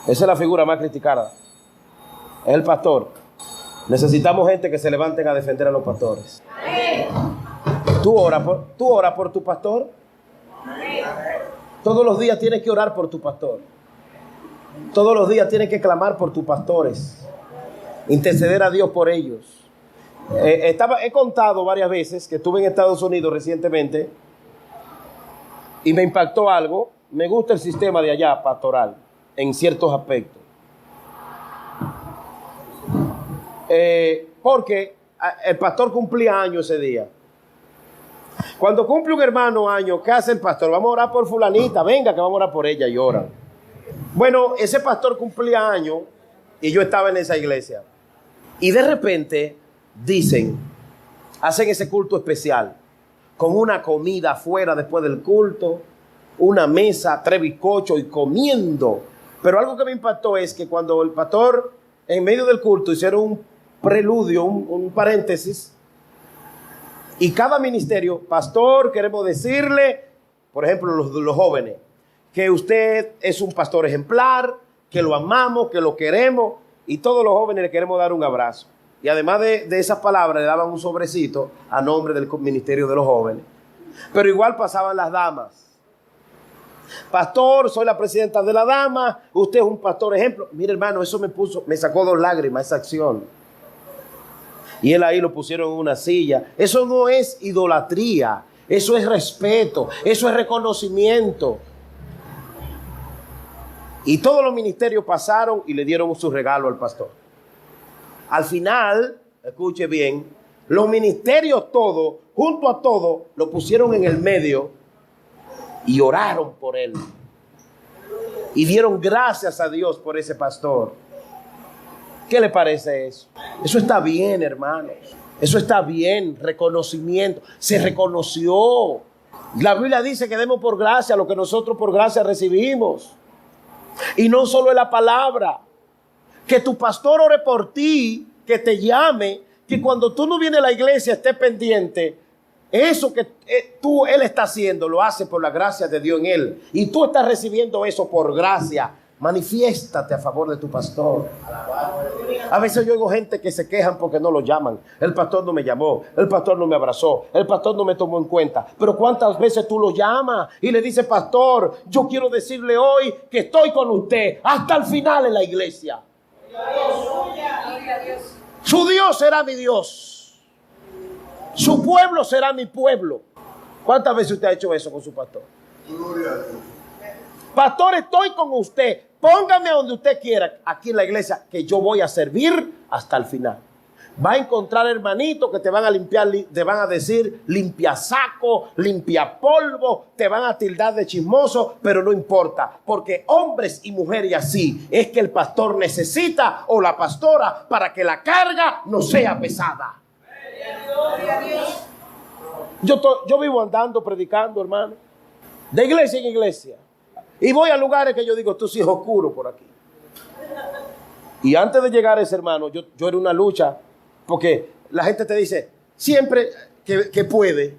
Esa es la figura más criticada. Es el pastor. Necesitamos gente que se levanten a defender a los pastores. ¿Tú oras por tu pastor? Todos los días tienes que orar por tu pastor. Todos los días tienes que clamar por tus pastores. Interceder a Dios por ellos. He contado varias veces que estuve en Estados Unidos recientemente y me impactó algo. Me gusta el sistema de allá pastoral en ciertos aspectos. Porque el pastor cumplía años ese día. Cuando cumple un hermano año, ¿qué hace el pastor? Vamos a orar por fulanita, venga que vamos a orar por ella, y oran. Bueno, ese pastor cumplía años y yo estaba en esa iglesia. Y de repente hacen ese culto especial con una comida afuera después del culto, una mesa, 3 bizcochos y comiendo Pero algo que me impactó es que cuando el pastor en medio del culto hicieron un preludio, un paréntesis, y cada ministerio, pastor, queremos decirle, por ejemplo, los jóvenes, que usted es un pastor ejemplar, que lo amamos, que lo queremos, y todos los jóvenes le queremos dar un abrazo. Y además de esas palabras, le daban un sobrecito a nombre del ministerio de los jóvenes. Pero igual pasaban las damas. Pastor, soy la presidenta de la dama, usted es un pastor ejemplo. Mire, hermano, eso me sacó 2 lágrimas, esa acción. Y él ahí lo pusieron en una silla. Eso no es idolatría, eso es respeto, eso es reconocimiento. Y todos los ministerios pasaron y le dieron su regalo al pastor. Al final, escuche bien, los ministerios todos, junto a todos, lo pusieron en el medio y oraron por él. Y dieron gracias a Dios por ese pastor. ¿Qué le parece eso? Eso está bien, hermanos. Eso está bien, reconocimiento. Se reconoció. La Biblia dice que demos por gracia lo que nosotros por gracia recibimos. Y no solo es la palabra. Que tu pastor ore por ti, que te llame, que cuando tú no vienes a la iglesia esté pendiente. Eso que él está haciendo, lo hace por la gracia de Dios en él. Y tú estás recibiendo eso por gracia. Manifiéstate a favor de tu pastor. A veces yo oigo gente que se quejan porque no lo llaman. El pastor no me llamó, el pastor no me abrazó, el pastor no me tomó en cuenta. Pero ¿cuántas veces tú lo llamas y le dices, pastor, yo quiero decirle hoy que estoy con usted hasta el final en la iglesia? Su Dios será mi Dios, su pueblo será mi pueblo. ¿Cuántas veces usted ha hecho eso con su pastor? Pastor, estoy con usted. Póngame a donde usted quiera, aquí en la iglesia, que yo voy a servir hasta el final. Va a encontrar hermanitos que te van a limpiar, te van a decir limpia saco, limpia polvo, te van a tildar de chismoso, pero no importa, porque hombres y mujeres así es que el pastor necesita o la pastora para que la carga no sea pesada. Yo vivo andando, predicando, hermano, de iglesia en iglesia. Y voy a lugares que yo digo, esto sí es oscuro por aquí. Y antes de llegar a ese hermano, yo era una lucha, porque la gente te dice siempre que puede,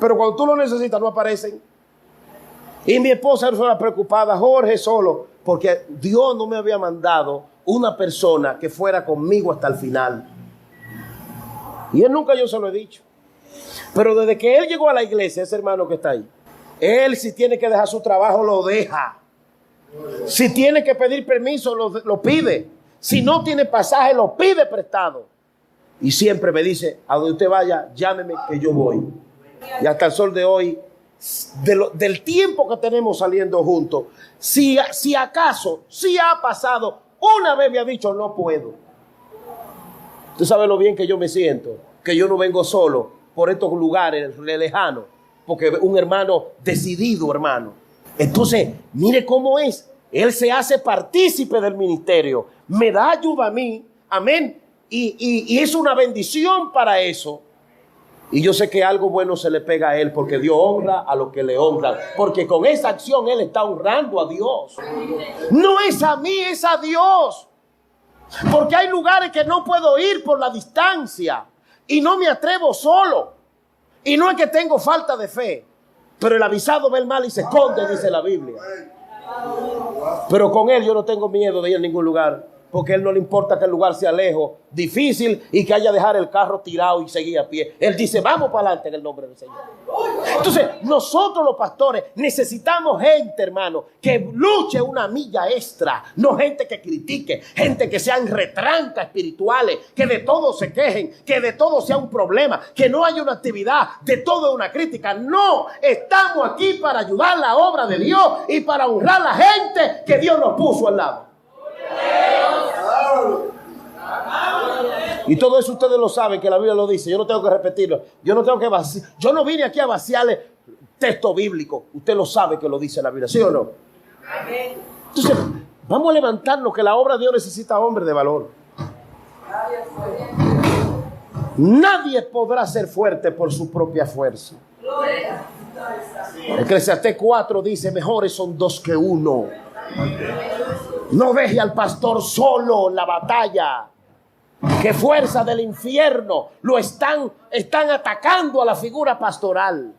pero cuando tú lo necesitas no aparecen. Y mi esposa era preocupada, Jorge solo, porque Dios no me había mandado una persona que fuera conmigo hasta el final. Y él nunca yo se lo he dicho. Pero desde que él llegó a la iglesia, ese hermano que está ahí, él si tiene que dejar su trabajo, lo deja. Si tiene que pedir permiso, lo pide. Si no tiene pasaje, lo pide prestado. Y siempre me dice, a donde usted vaya, llámeme que yo voy. Y hasta el sol de hoy, del tiempo que tenemos saliendo juntos, si acaso, si ha pasado, una vez me ha dicho, no puedo. Tú sabes lo bien que yo me siento, que yo no vengo solo por estos lugares lejanos. Porque un hermano decidido, hermano. Entonces, mire cómo es. Él se hace partícipe del ministerio. Me da ayuda a mí. Amén. Y es una bendición para eso. Y yo sé que algo bueno se le pega a él porque Dios honra a los que le honran. Porque con esa acción él está honrando a Dios. No es a mí, es a Dios. Porque hay lugares que no puedo ir por la distancia. Y no me atrevo solo. Y no es que tengo falta de fe, pero el avisado ve el mal y se esconde, dice la Biblia. Pero con él yo no tengo miedo de ir a ningún lugar, porque a él no le importa que el lugar sea lejos, difícil y que haya que dejar el carro tirado y seguir a pie. Él dice, vamos para adelante en el nombre del Señor. Entonces, nosotros los pastores necesitamos gente, hermano, que luche una milla extra, no gente que critique, gente que sean retrancas espirituales, que de todo se quejen, que de todo sea un problema, que no haya una actividad, de todo una crítica. No, estamos aquí para ayudar la obra de Dios y para honrar a la gente que Dios nos puso al lado. Y todo eso ustedes lo saben, que la Biblia lo dice. Yo no tengo que repetirlo. Yo no tengo que vaciar. Yo no vine aquí a vaciarle texto bíblico. Usted lo sabe que lo dice la Biblia, ¿sí o no? Entonces, vamos a levantarnos, que la obra de Dios necesita hombres de valor. Nadie podrá ser fuerte por su propia fuerza. Eclesiastés 4 dice, mejores son dos que uno. No deje al pastor solo en la batalla. Que fuerzas del infierno lo están atacando a la figura pastoral.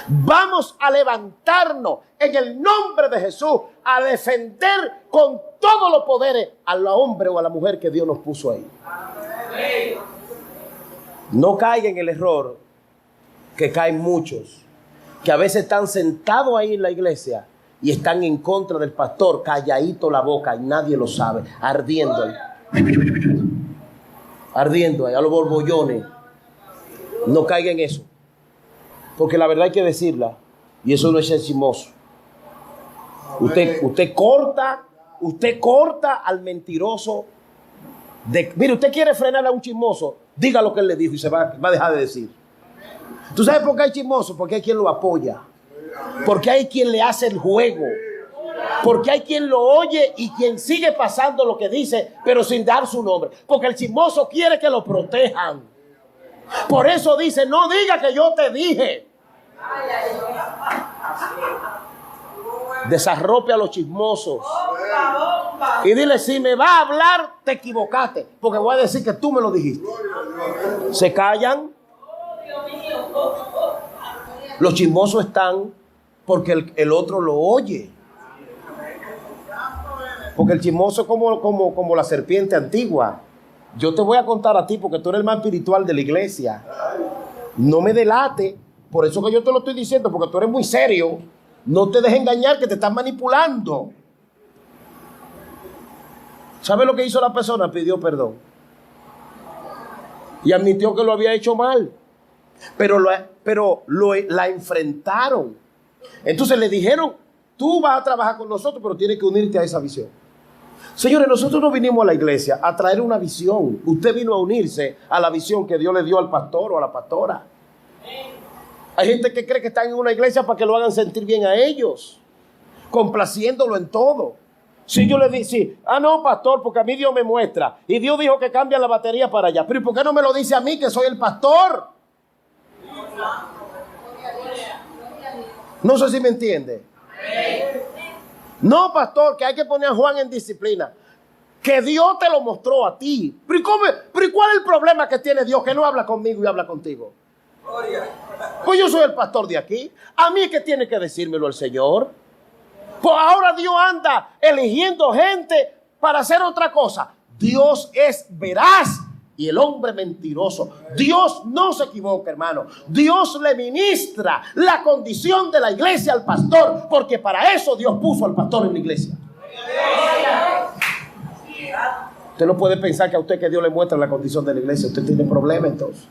Vamos a levantarnos en el nombre de Jesús a defender con todos los poderes al hombre o a la mujer que Dios nos puso ahí. No caigan en el error que caen muchos, que a veces están sentados ahí en la iglesia y están en contra del pastor, calladito la boca y nadie lo sabe, ardiendo ahí. Ardiendo ahí, a los borbollones. No caigan en eso. Porque la verdad hay que decirla. Y eso no es ser chismoso. Usted corta al mentiroso. Mire, usted quiere frenar a un chismoso, diga lo que él le dijo y se va a dejar de decir. ¿Tú sabes por qué hay chismoso? Porque hay quien lo apoya. Porque hay quien le hace el juego. Porque hay quien lo oye y quien sigue pasando lo que dice, pero sin dar su nombre. Porque el chismoso quiere que lo protejan. Por eso dice, no diga que yo te dije. Desarrope a los chismosos. Y dile, si me va a hablar, te equivocaste. Porque voy a decir que tú me lo dijiste. Se callan. Los chismosos están porque el otro lo oye. Porque el chismoso es como la serpiente antigua. Yo te voy a contar a ti porque tú eres el más espiritual de la iglesia. No me delate. Por eso que yo te lo estoy diciendo, porque tú eres muy serio. No te dejes engañar que te están manipulando. ¿Sabe lo que hizo la persona? Pidió perdón. Y admitió que lo había hecho mal. Pero la enfrentaron. Entonces le dijeron, tú vas a trabajar con nosotros, pero tienes que unirte a esa visión. Señores, nosotros no vinimos a la iglesia a traer una visión. Usted vino a unirse a la visión que Dios le dio al pastor o a la pastora. Hay gente que cree que están en una iglesia para que lo hagan sentir bien a ellos, complaciéndolo en todo. Si yo le dije, no, pastor, porque a mí Dios me muestra. Y Dios dijo que cambia la batería para allá. Pero ¿y por qué no me lo dice a mí, que soy el pastor? No sé si me entiende. No, pastor, que hay que poner a Juan en disciplina. Que Dios te lo mostró a ti. ¿Pero cuál es el problema que tiene Dios? Que no habla conmigo y habla contigo. Pues yo soy el pastor de aquí. A mí es que tiene que decírmelo el Señor. Pues ahora Dios anda eligiendo gente para hacer otra cosa. Dios es veraz y el hombre mentiroso. Dios no se equivoca, hermano. Dios le ministra la condición de la iglesia al pastor, porque para eso Dios puso al pastor en la iglesia. Usted no puede pensar que a usted que Dios le muestra la condición de la iglesia. Usted tiene problemas entonces.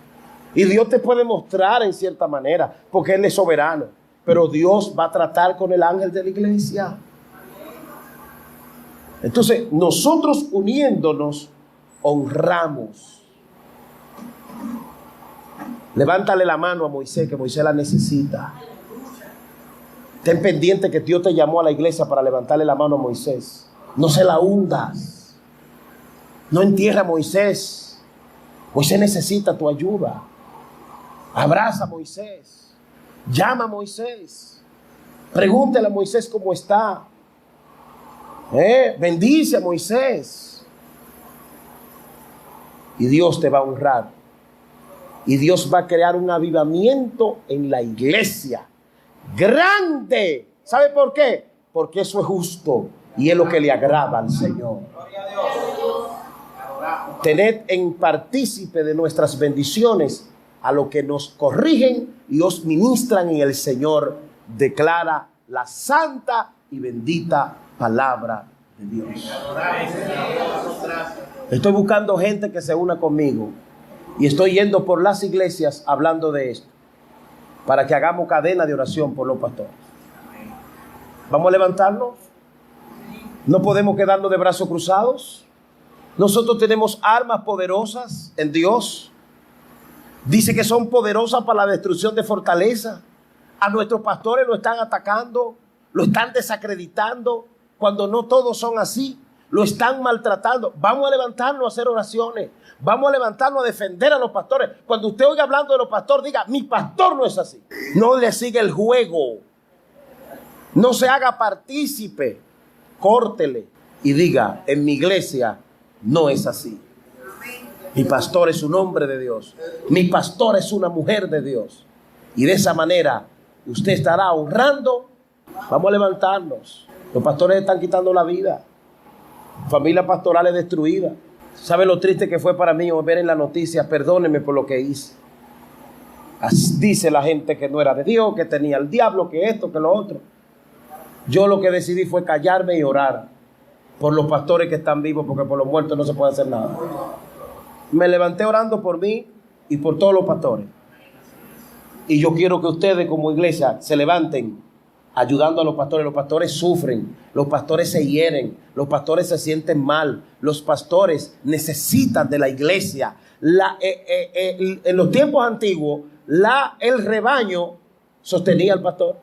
Y Dios te puede mostrar en cierta manera, porque Él es soberano. Pero Dios va a tratar con el ángel de la iglesia. Entonces, nosotros uniéndonos, honramos. Levántale la mano a Moisés, que Moisés la necesita. Ten pendiente que Dios te llamó a la iglesia para levantarle la mano a Moisés. No se la hundas. No entierra a Moisés. Moisés necesita tu ayuda. Abraza a Moisés. Llama a Moisés. Pregúntale a Moisés cómo está. Bendice a Moisés. Y Dios te va a honrar. Y Dios va a crear un avivamiento en la iglesia. Grande. ¿Sabe por qué? Porque eso es justo. Y es lo que le agrada al Señor. Tened en partícipe de nuestras bendiciones a los que nos corrigen y os ministran en el Señor, declara la santa y bendita palabra de Dios. Estoy buscando gente que se una conmigo y estoy yendo por las iglesias hablando de esto, para que hagamos cadena de oración por los pastores. ¿Vamos a levantarnos? ¿No podemos quedarnos de brazos cruzados? Nosotros tenemos armas poderosas en Dios. Dice que son poderosas para la destrucción de fortaleza. A nuestros pastores lo están atacando, lo están desacreditando, cuando no todos son así. Lo están maltratando. Vamos a levantarnos a hacer oraciones. Vamos a levantarnos a defender a los pastores. Cuando usted oiga hablando de los pastores, diga, mi pastor no es así. No le siga el juego. No se haga partícipe. Córtele y diga, en mi iglesia no es así. Mi pastor es un hombre de Dios. Mi pastor es una mujer de Dios. Y de esa manera usted estará honrando. Vamos a levantarnos. Los pastores están quitando la vida. Familias pastorales destruidas. ¿Sabe lo triste que fue para mí ver en la noticia? Perdónenme por lo que hice. Así dice la gente que no era de Dios, que tenía el diablo, que esto, que lo otro. Yo lo que decidí fue callarme y orar por los pastores que están vivos, porque por los muertos no se puede hacer nada. Me levanté orando por mí y por todos los pastores. Y yo quiero que ustedes como iglesia se levanten ayudando a los pastores. Los pastores sufren, los pastores se hieren, los pastores se sienten mal, los pastores necesitan de la iglesia. En los tiempos antiguos, el rebaño sostenía al pastor.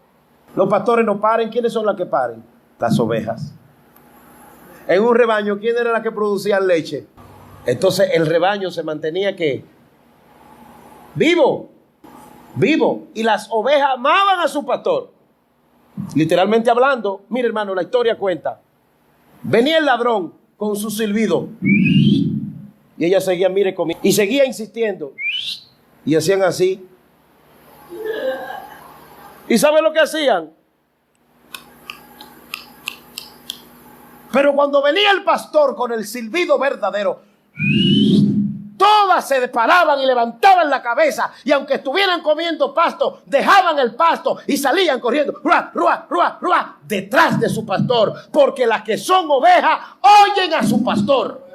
Los pastores no paren. ¿Quiénes son las que paren? Las ovejas. En un rebaño, ¿quién era la que producía leche? Entonces el rebaño se mantenía ¿qué? Vivo. Y las ovejas amaban a su pastor. Literalmente hablando, mire hermano, la historia cuenta. Venía el ladrón con su silbido. Y ella seguía, mire conmigo. Y seguía insistiendo. Y hacían así. ¿Y sabe lo que hacían? Pero cuando venía el pastor con el silbido verdadero, todas se paraban y levantaban la cabeza, y aunque estuvieran comiendo pasto, dejaban el pasto y salían corriendo, ruah, ruah, ruah, ruah, detrás de su pastor, porque las que son ovejas oyen a su pastor.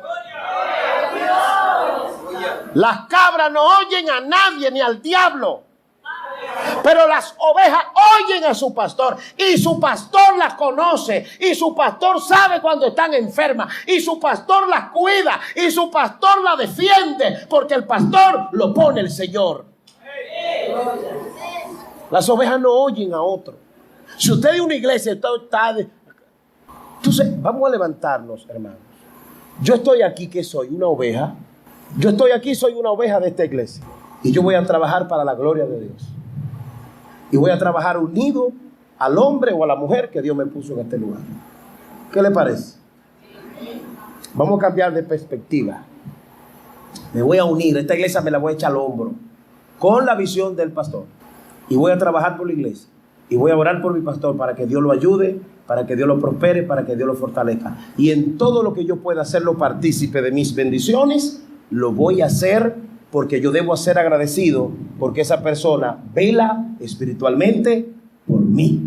Las cabras no oyen a nadie ni al diablo, pero las ovejas oyen a su pastor, y su pastor las conoce, y su pastor sabe cuando están enfermas, y su pastor las cuida, y su pastor las defiende, porque el pastor lo pone el Señor. Las ovejas no oyen a otro. Si usted es una iglesia, entonces vamos a levantarnos, hermanos. Yo estoy aquí que soy una oveja. Yo estoy aquí, soy una oveja de esta iglesia, y yo voy a trabajar para la gloria de Dios. Y voy a trabajar unido al hombre o a la mujer que Dios me puso en este lugar. ¿Qué le parece? Vamos a cambiar de perspectiva. Me voy a unir. Esta iglesia me la voy a echar al hombro con la visión del pastor. Y voy a trabajar por la iglesia. Y voy a orar por mi pastor para que Dios lo ayude, para que Dios lo prospere, para que Dios lo fortalezca. Y en todo lo que yo pueda hacerlo partícipe de mis bendiciones, lo voy a hacer, porque yo debo ser agradecido, porque esa persona vela espiritualmente por mí.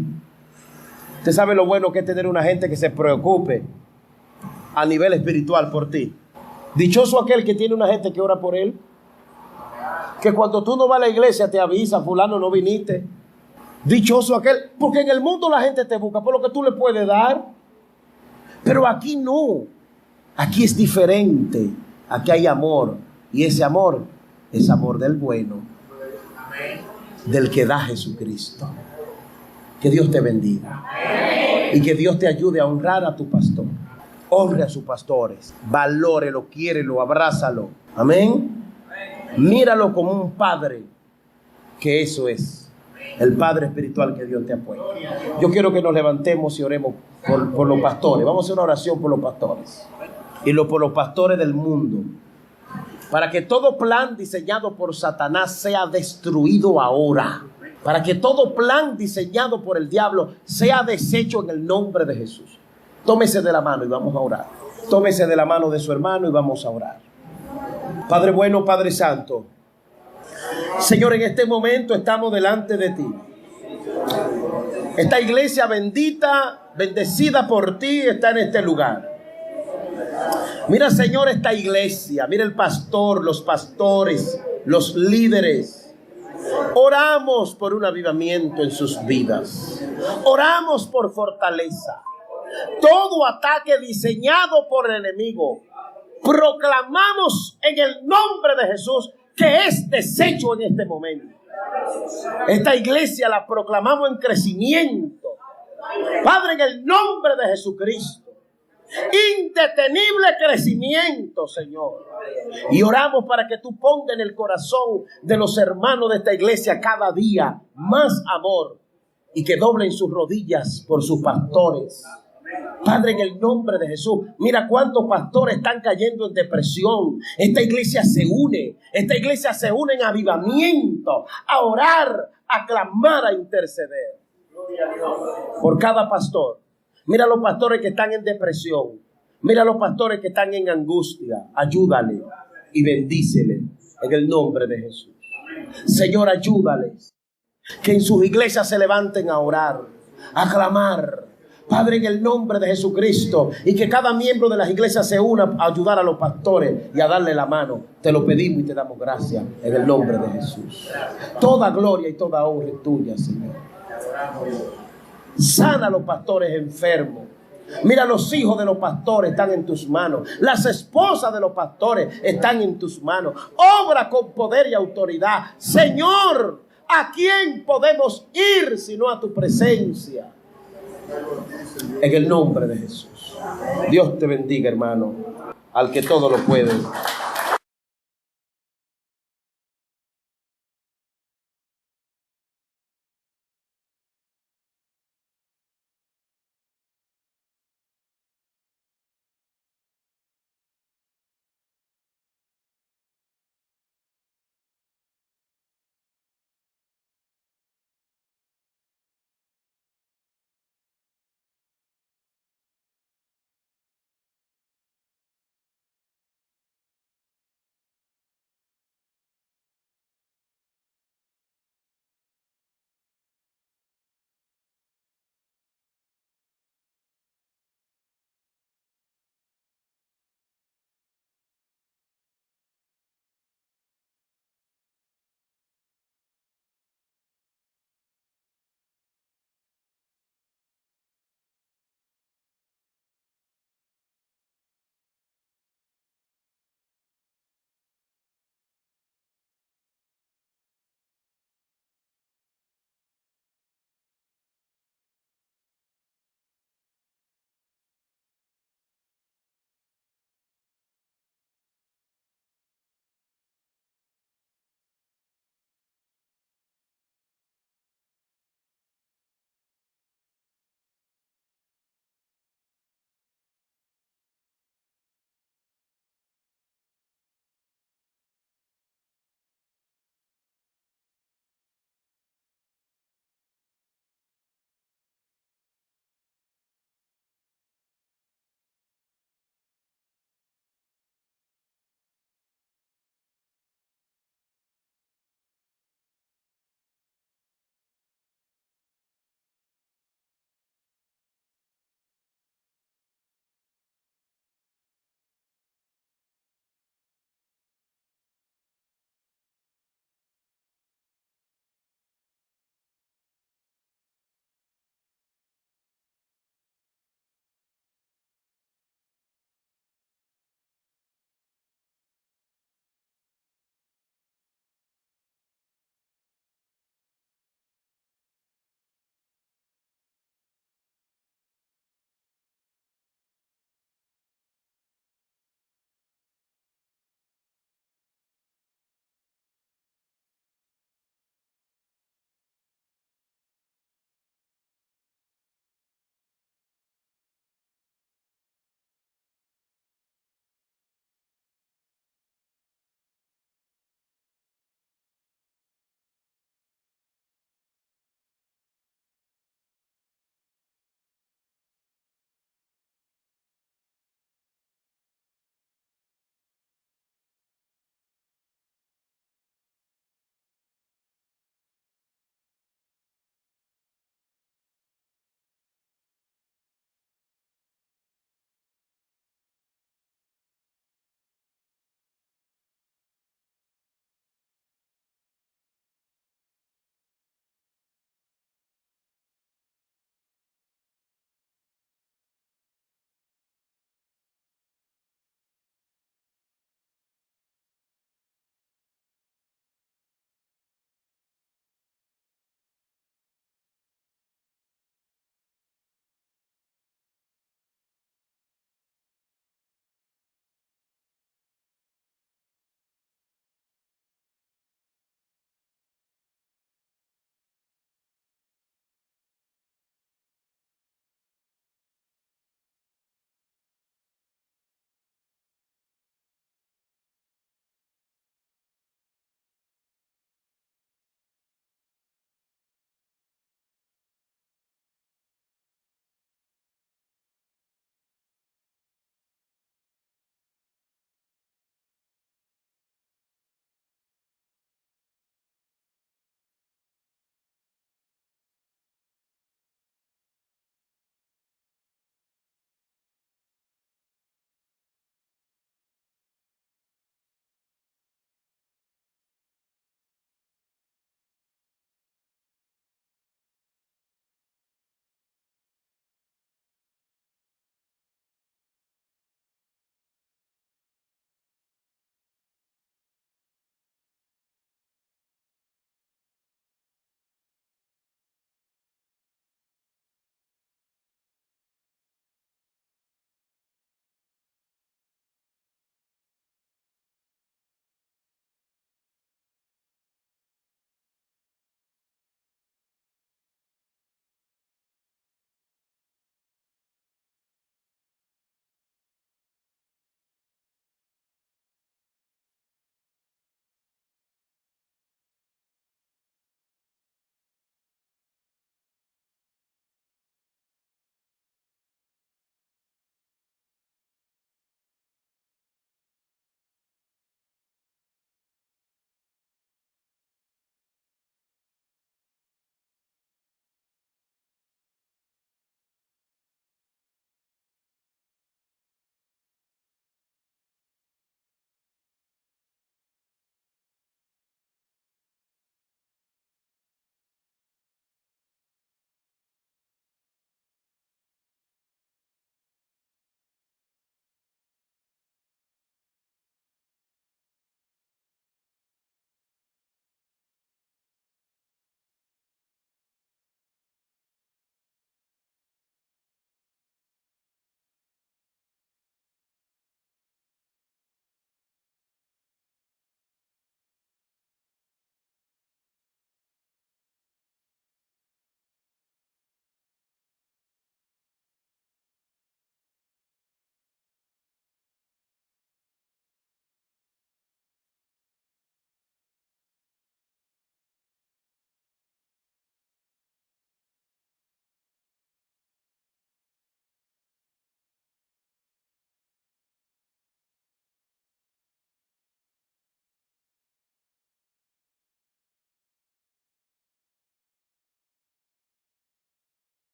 Usted sabe lo bueno que es tener una gente que se preocupe a nivel espiritual por ti. Dichoso aquel que tiene una gente que ora por él, que cuando tú no vas a la iglesia te avisa, fulano no viniste. Dichoso aquel, porque en el mundo la gente te busca por lo que tú le puedes dar, pero aquí no. Aquí es diferente. Aquí hay amor, y ese amor es amor del bueno, del que da Jesucristo. Que Dios te bendiga y que Dios te ayude a honrar a tu pastor. Honre a sus pastores, valórelo, quiérelo, abrázalo. Amén. Míralo como un padre, que eso es el padre espiritual que Dios te ha puesto. Yo quiero que nos levantemos y oremos por los pastores. Vamos a hacer una oración por los pastores y por los pastores del mundo, para que todo plan diseñado por Satanás sea destruido ahora, para que todo plan diseñado por el diablo sea deshecho en el nombre de Jesús. Tómese de la mano y vamos a orar. Tómese de la mano de su hermano y vamos a orar. Padre bueno, Padre santo, Señor, en este momento estamos delante de ti. Esta iglesia bendita, bendecida por ti, está en este lugar. Mira, Señor, esta iglesia, mira el pastor, los pastores, los líderes. Oramos por un avivamiento en sus vidas. Oramos por fortaleza. Todo ataque diseñado por el enemigo, proclamamos en el nombre de Jesús que es deshecho en este momento. Esta iglesia la proclamamos en crecimiento. Padre, en el nombre de Jesucristo. Indetenible crecimiento, Señor. Y oramos para que tú pongas en el corazón de los hermanos de esta iglesia cada día más amor y que doblen sus rodillas por sus pastores. Padre, en el nombre de Jesús, mira cuántos pastores están cayendo en depresión. Esta iglesia se une en avivamiento, a orar, a clamar, a interceder por cada pastor. Mira los pastores que están en depresión, mira los pastores que están en angustia. Ayúdale y bendícele en el nombre de Jesús. Señor, ayúdales, que en sus iglesias se levanten a orar, a clamar, Padre, en el nombre de Jesucristo, y que cada miembro de las iglesias se una a ayudar a los pastores y a darle la mano. Te lo pedimos y te damos gracias en el nombre de Jesús. Toda gloria y toda honra es tuya, Señor. Sana a los pastores enfermos. Mira, los hijos de los pastores están en tus manos. Las esposas de los pastores están en tus manos. Obra con poder y autoridad. Señor, ¿a quién podemos ir sino a tu presencia? En el nombre de Jesús. Dios te bendiga, hermano, al que todo lo puede.